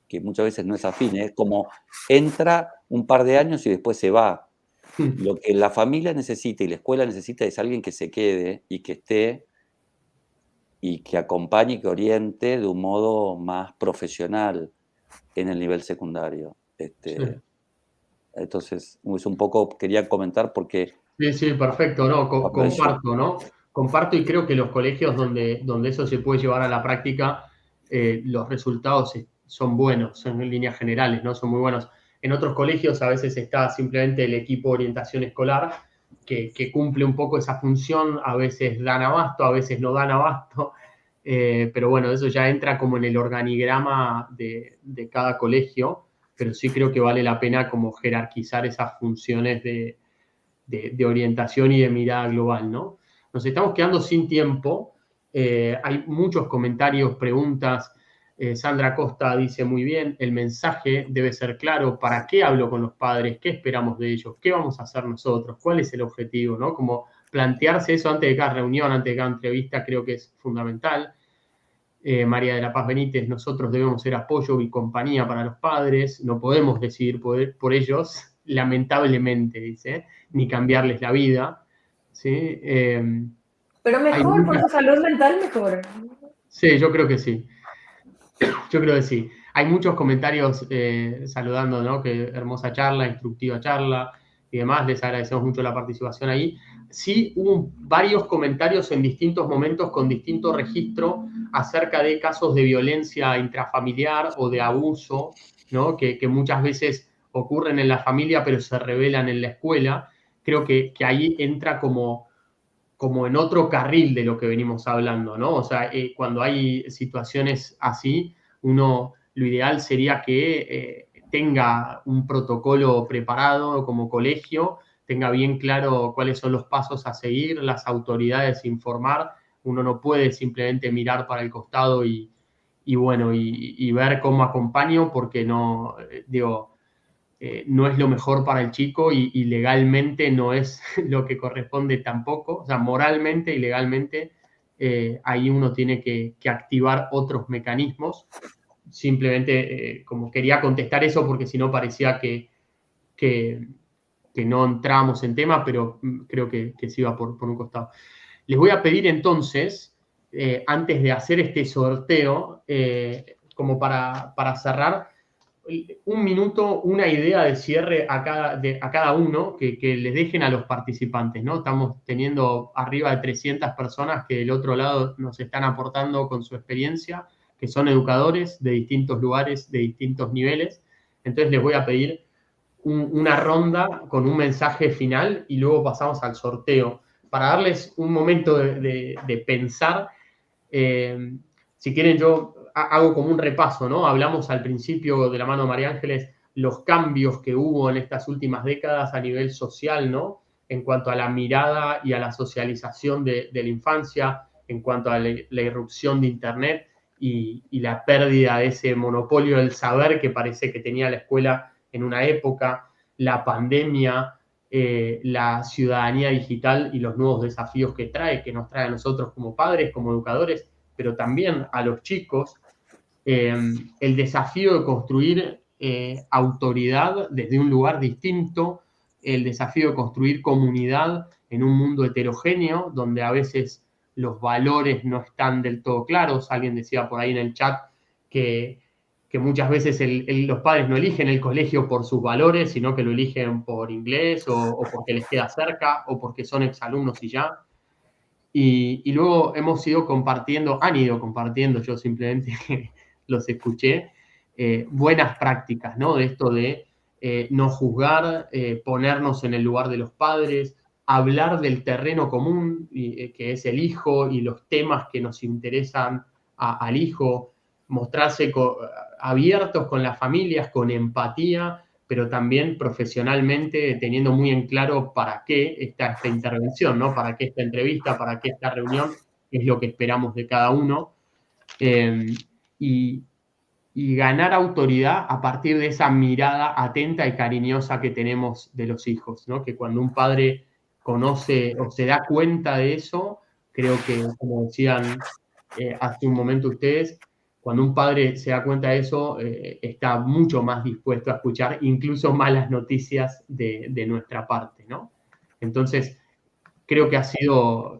Speaker 4: que muchas veces no es afín, es como entra un par de años y después se va. Lo que la familia necesita y la escuela necesita es alguien que se quede y que esté y que acompañe y que oriente de un modo más profesional en el nivel secundario.
Speaker 1: Sí.
Speaker 4: Entonces, es un poco, quería comentar porque...
Speaker 1: Sí, perfecto, no, comparto, ¿no? Comparto y creo que los colegios donde eso se puede llevar a la práctica, los resultados son buenos, en líneas generales, ¿no? Son muy buenos. En otros colegios a veces está simplemente el equipo de orientación escolar que cumple un poco esa función, a veces dan abasto, a veces no dan abasto, pero bueno, eso ya entra como en el organigrama de cada colegio, pero sí creo que vale la pena como jerarquizar esas funciones de orientación y de mirada global, ¿no? Nos estamos quedando sin tiempo. Hay muchos comentarios, preguntas. Sandra Costa dice muy bien, el mensaje debe ser claro, ¿para qué hablo con los padres? ¿Qué esperamos de ellos? ¿Qué vamos a hacer nosotros? ¿Cuál es el objetivo? ¿No? Como plantearse eso antes de cada reunión, antes de cada entrevista, creo que es fundamental. María de la Paz Benítez, nosotros debemos ser apoyo y compañía para los padres, no podemos decidir por ellos, lamentablemente, dice, ni cambiarles la vida. ¿Sí?
Speaker 3: Pero mejor, por su salud mental, mejor.
Speaker 1: Sí, yo creo que sí. Yo creo que sí. Hay muchos comentarios saludando, ¿no? Que hermosa charla, instructiva charla y demás. Les agradecemos mucho la participación ahí. Sí, hubo varios comentarios en distintos momentos con distinto registro acerca de casos de violencia intrafamiliar o de abuso, ¿no? Que muchas veces ocurren en la familia, pero se revelan en la escuela. Creo que ahí entra como en otro carril de lo que venimos hablando, ¿no? O sea, cuando hay situaciones así, lo ideal sería que tenga un protocolo preparado como colegio, tenga bien claro cuáles son los pasos a seguir, las autoridades informar. Uno no puede simplemente mirar para el costado y ver cómo acompaño, porque no, no es lo mejor para el chico y legalmente no es lo que corresponde tampoco. O sea, moralmente y legalmente ahí uno tiene que activar otros mecanismos. Simplemente como quería contestar eso porque si no parecía que no entramos en tema, pero creo que se iba por un costado. Les voy a pedir entonces, antes de hacer este sorteo, como para cerrar, un minuto, una idea de cierre a cada uno que les dejen a los participantes, ¿no? Estamos teniendo arriba de 300 personas que del otro lado nos están aportando con su experiencia, que son educadores de distintos lugares, de distintos niveles. Entonces les voy a pedir una ronda con un mensaje final y luego pasamos al sorteo para darles un momento de pensar. Si quieren, yo hago como un repaso, ¿no? Hablamos al principio de la mano de María Ángeles los cambios que hubo en estas últimas décadas a nivel social, ¿no? En cuanto a la mirada y a la socialización de la infancia, en cuanto a la irrupción de Internet y la pérdida de ese monopolio del saber que parece que tenía la escuela en una época, la pandemia, la ciudadanía digital y los nuevos desafíos que nos trae a nosotros como padres, como educadores, pero también a los chicos, el desafío de construir autoridad desde un lugar distinto, el desafío de construir comunidad en un mundo heterogéneo, donde a veces los valores no están del todo claros. Alguien decía por ahí en el chat que muchas veces los padres no eligen el colegio por sus valores, sino que lo eligen por inglés o porque les queda cerca o porque son exalumnos y ya. Y luego han ido compartiendo, yo simplemente los escuché, buenas prácticas, ¿no? De esto de no juzgar, ponernos en el lugar de los padres, hablar del terreno común, que es el hijo, y los temas que nos interesan al hijo, mostrarse abiertos con las familias, con empatía, pero también profesionalmente teniendo muy en claro para qué está esta intervención, ¿no? Para qué esta entrevista, para qué esta reunión, es lo que esperamos de cada uno. Y ganar autoridad a partir de esa mirada atenta y cariñosa que tenemos de los hijos, ¿no? Que cuando un padre conoce o se da cuenta de eso, creo que, como decían hace un momento ustedes, cuando un padre se da cuenta de eso, está mucho más dispuesto a escuchar incluso malas noticias de nuestra parte, ¿no? Entonces, creo que ha sido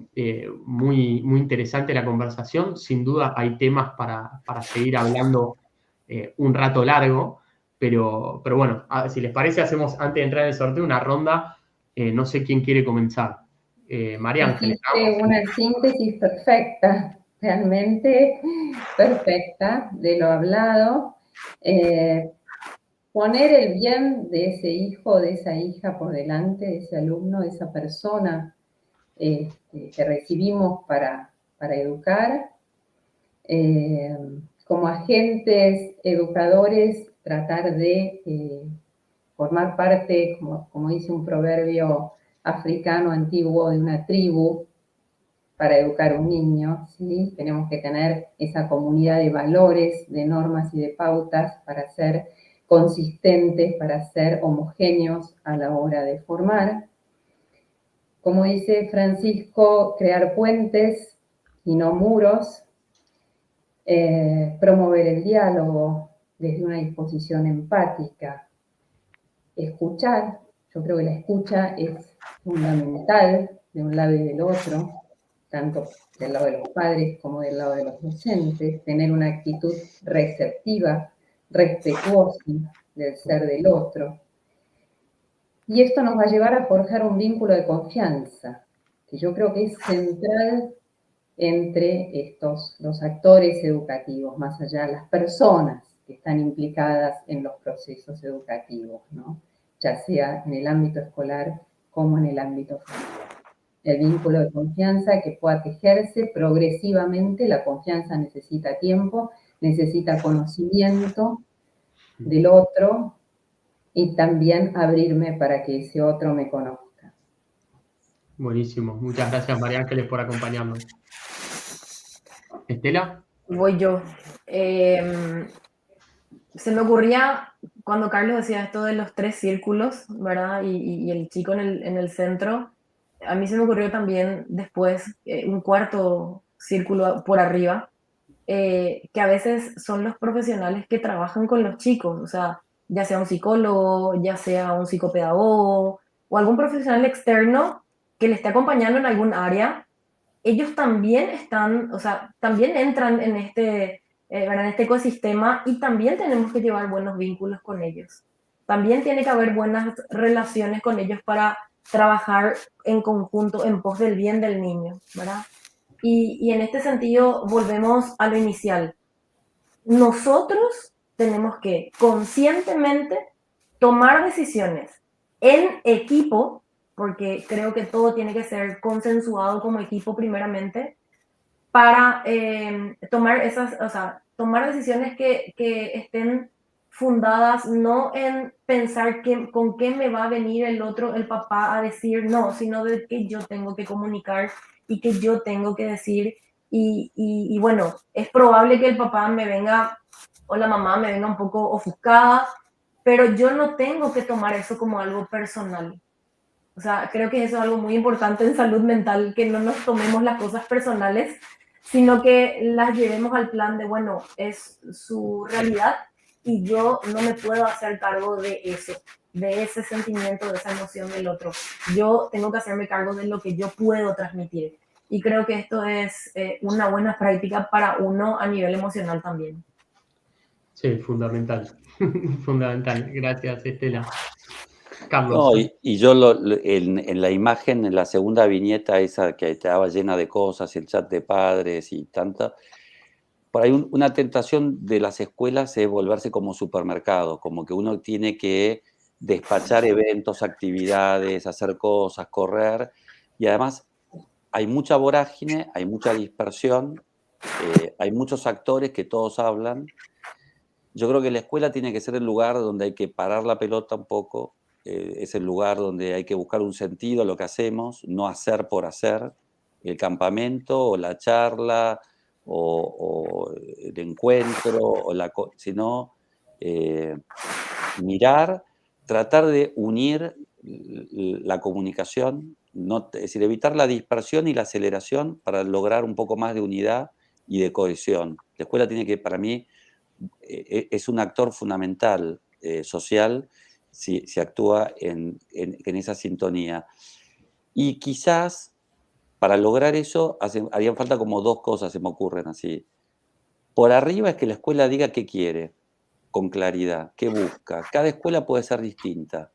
Speaker 1: muy, muy interesante la conversación. Sin duda hay temas para seguir hablando un rato largo, pero bueno, si les parece, hacemos, antes de entrar en el sorteo, una ronda. No sé quién quiere comenzar. María Ángeles.
Speaker 2: Hiciste una síntesis perfecta, realmente perfecta de lo hablado. Poner el bien de ese hijo, de esa hija por delante, de ese alumno, de esa persona que recibimos para educar. Como agentes educadores, tratar de formar parte, como dice un proverbio africano antiguo, de una tribu para educar a un niño, ¿sí? Tenemos que tener esa comunidad de valores, de normas y de pautas para ser consistentes, para ser homogéneos a la hora de formar. Como dice Francisco, crear puentes y no muros, promover el diálogo desde una disposición empática, escuchar. Yo creo que la escucha es fundamental de un lado y del otro, tanto del lado de los padres como del lado de los docentes, tener una actitud receptiva, respetuosa del ser del otro. Y esto nos va a llevar a forjar un vínculo de confianza, que yo creo que es central entre los actores educativos, más allá de las personas que están implicadas en los procesos educativos, ¿no? Ya sea en el ámbito escolar como en el ámbito familiar. El vínculo de confianza que pueda tejerse progresivamente. La confianza necesita tiempo, necesita conocimiento del otro y también abrirme para que ese otro me conozca.
Speaker 1: Buenísimo. Muchas gracias, María Ángeles, por acompañarnos. ¿Estela?
Speaker 3: Voy yo. Se me ocurría cuando Carlos decía esto de los 3 círculos, ¿verdad? Y el chico en el centro. A mí se me ocurrió también después un 4º círculo por arriba, que a veces son los profesionales que trabajan con los chicos, o sea, ya sea un psicólogo, ya sea un psicopedagogo o algún profesional externo que le esté acompañando en algún área. Ellos también están, o sea, también entran en este ecosistema y también tenemos que llevar buenos vínculos con ellos. También tiene que haber buenas relaciones con ellos para trabajar en conjunto en pos del bien del niño, ¿verdad? Y en este sentido volvemos a lo inicial. Nosotros tenemos que conscientemente tomar decisiones en equipo, porque creo que todo tiene que ser consensuado como equipo primeramente, para tomar decisiones que estén fundadas no en pensar con qué me va a venir el papá a decir no, sino de qué yo tengo que comunicar y qué yo tengo que decir. Y bueno, es probable que el papá me venga o la mamá me venga un poco ofuscada, pero yo no tengo que tomar eso como algo personal. O sea, creo que eso es algo muy importante en salud mental, que no nos tomemos las cosas personales, sino que las llevemos al plan de, bueno, es su realidad y yo no me puedo hacer cargo de eso, de ese sentimiento, de esa emoción del otro. Yo tengo que hacerme cargo de lo que yo puedo transmitir. Y creo que esto es una buena práctica para uno a nivel emocional también.
Speaker 1: Sí, fundamental. Fundamental. Gracias, Estela. Carlos.
Speaker 4: No, y yo en la imagen, en la segunda viñeta esa que estaba llena de cosas, el chat de padres y tanta, por ahí una tentación de las escuelas es volverse como supermercados, como que uno tiene que despachar eventos, actividades, hacer cosas, correr, y además hay mucha vorágine, hay mucha dispersión, hay muchos actores que todos hablan. Yo creo que la escuela tiene que ser el lugar donde hay que parar la pelota un poco, es el lugar donde hay que buscar un sentido a lo que hacemos, no hacer por hacer. El campamento o la charla o el encuentro, sino mirar, tratar de unir la comunicación, es decir, evitar la dispersión y la aceleración para lograr un poco más de unidad y de cohesión. La escuela tiene que, para mí, es un actor fundamental social si actúa en esa sintonía. Y quizás para lograr eso harían falta como dos cosas, se me ocurren así. Por arriba es que la escuela diga qué quiere, con claridad, qué busca. Cada escuela puede ser distinta,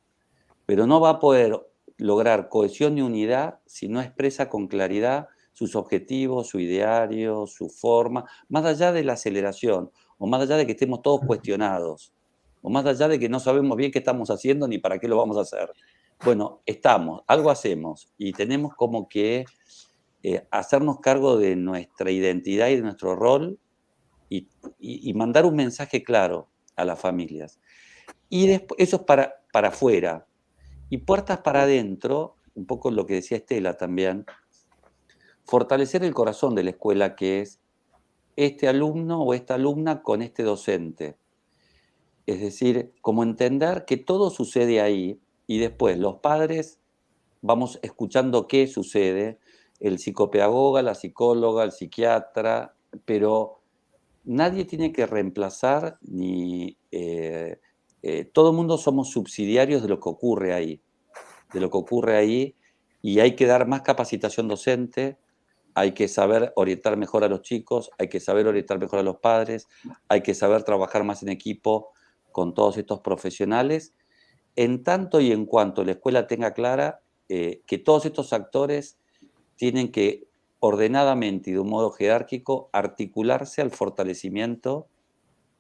Speaker 4: pero no va a poder lograr cohesión y unidad si no expresa con claridad sus objetivos, su ideario, su forma, más allá de la aceleración, o más allá de que estemos todos cuestionados, o más allá de que no sabemos bien qué estamos haciendo ni para qué lo vamos a hacer. Bueno, algo hacemos, y tenemos como que hacernos cargo de nuestra identidad y de nuestro rol y mandar un mensaje claro a las familias. Y después, eso es para afuera. Y puertas para adentro, un poco lo que decía Estela también, fortalecer el corazón de la escuela, que es este alumno o esta alumna con este docente. Es decir, como entender que todo sucede ahí y después los padres vamos escuchando qué sucede, el psicopedagoga, la psicóloga, el psiquiatra, pero nadie tiene que reemplazar ni... todo el mundo somos subsidiarios de lo que ocurre ahí, y hay que dar más capacitación docente, hay que saber orientar mejor a los chicos, hay que saber orientar mejor a los padres, hay que saber trabajar más en equipo con todos estos profesionales, en tanto y en cuanto la escuela tenga clara que todos estos actores tienen que ordenadamente y de un modo jerárquico articularse al fortalecimiento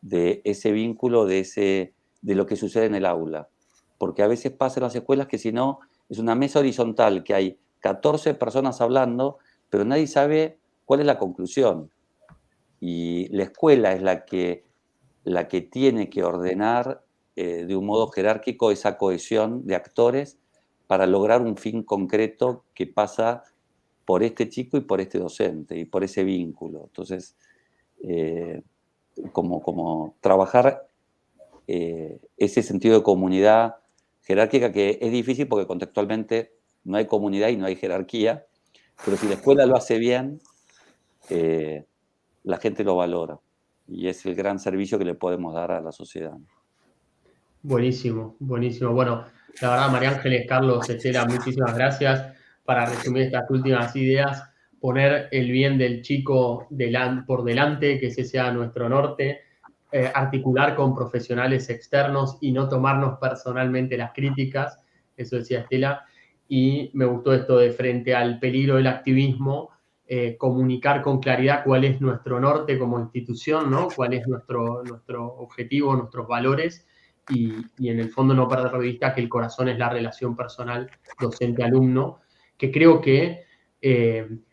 Speaker 4: de ese vínculo, de lo que sucede en el aula. Porque a veces pasa en las escuelas que si no, es una mesa horizontal, que hay 14 personas hablando, pero nadie sabe cuál es la conclusión. Y la escuela es la que tiene que ordenar de un modo jerárquico esa cohesión de actores para lograr un fin concreto que pasa por este chico y por este docente y por ese vínculo. Entonces, como trabajar ese sentido de comunidad jerárquica, que es difícil porque contextualmente no hay comunidad y no hay jerarquía, pero si la escuela lo hace bien, la gente lo valora y es el gran servicio que le podemos dar a la sociedad.
Speaker 1: Buenísimo, buenísimo. Bueno, la verdad, María Ángeles, Carlos, Estela, muchísimas gracias. Para resumir estas últimas ideas, poner el bien del chico por delante, que ese sea nuestro norte, articular con profesionales externos y no tomarnos personalmente las críticas, eso decía Estela, y me gustó esto de frente al peligro del activismo, comunicar con claridad cuál es nuestro norte como institución, ¿no? Cuál es nuestro objetivo, nuestros valores, y en el fondo no perder de vista que el corazón es la relación personal docente-alumno, que creo que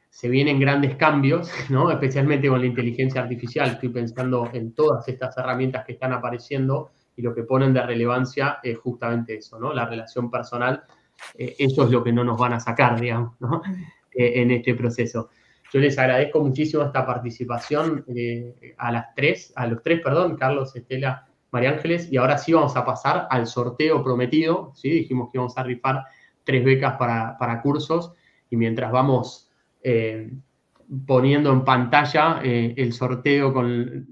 Speaker 1: se vienen grandes cambios, ¿no? Especialmente con la inteligencia artificial. Estoy pensando en todas estas herramientas que están apareciendo y lo que ponen de relevancia es justamente eso, ¿no? La relación personal, eso es lo que no nos van a sacar, digamos, ¿no? En este proceso. Yo les agradezco muchísimo esta participación a los tres, Carlos, Estela, María Ángeles, y ahora sí vamos a pasar al sorteo prometido, ¿sí? Dijimos que íbamos a rifar 3 becas para cursos, y mientras vamos poniendo en pantalla el sorteo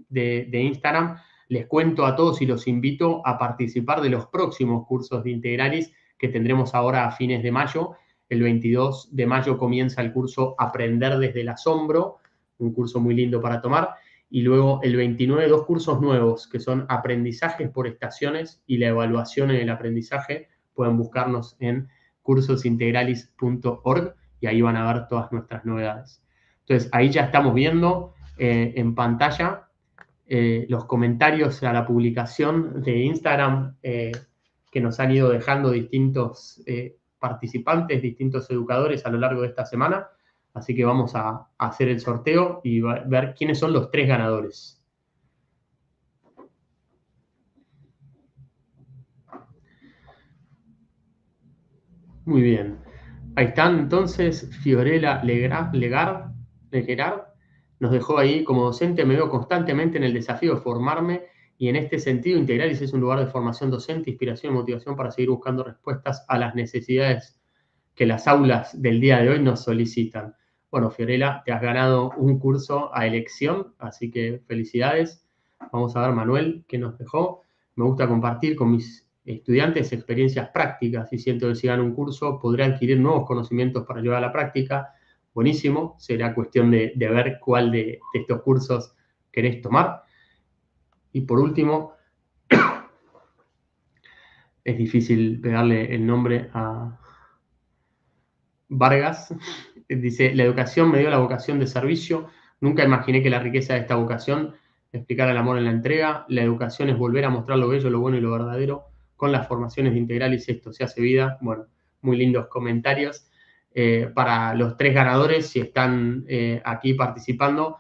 Speaker 1: de Instagram. Les cuento a todos y los invito a participar de los próximos cursos de Integralis que tendremos ahora a fines de mayo. El 22 de mayo comienza el curso Aprender desde el asombro, un curso muy lindo para tomar. Y luego el 29, 2 cursos nuevos, que son Aprendizajes por estaciones y la evaluación en el aprendizaje. Pueden buscarnos en cursosintegralis.org y ahí van a ver todas nuestras novedades. Entonces, ahí ya estamos viendo en pantalla los comentarios a la publicación de Instagram que nos han ido dejando distintos participantes, distintos educadores a lo largo de esta semana. Así que vamos a hacer el sorteo y ver quiénes son los 3 ganadores. Muy bien. Ahí están entonces. Fiorella Legerard nos dejó ahí: como docente me veo constantemente en el desafío de formarme y en este sentido Integralis es un lugar de formación docente, inspiración y motivación para seguir buscando respuestas a las necesidades que las aulas del día de hoy nos solicitan. Bueno, Fiorella, te has ganado un curso a elección, así que felicidades. Vamos a ver, Manuel, qué nos dejó. Me gusta compartir con mis estudiantes experiencias prácticas y siento que si gano un curso podré adquirir nuevos conocimientos para llevar a la práctica. Buenísimo, será cuestión de ver cuál de estos cursos querés tomar. Y por último, es difícil pegarle el nombre a Vargas. Dice: la educación me dio la vocación de servicio. Nunca imaginé que la riqueza de esta vocación explicara el amor en la entrega. La educación es volver a mostrar lo bello, lo bueno y lo verdadero. Con las formaciones de Integralis esto se hace vida. Bueno, muy lindos comentarios. Para los 3 ganadores, si están aquí participando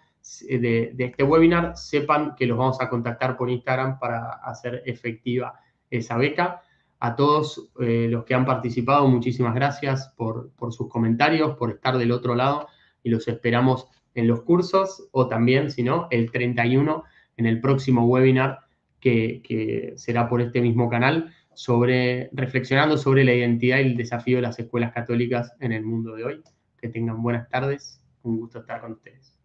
Speaker 1: de este webinar, sepan que los vamos a contactar por Instagram para hacer efectiva esa beca. A todos los que han participado, muchísimas gracias por sus comentarios, por estar del otro lado, y los esperamos en los cursos o también, si no, el 31 en el próximo webinar que será por este mismo canal, reflexionando sobre la identidad y el desafío de las escuelas católicas en el mundo de hoy. Que tengan buenas tardes, un gusto estar con ustedes.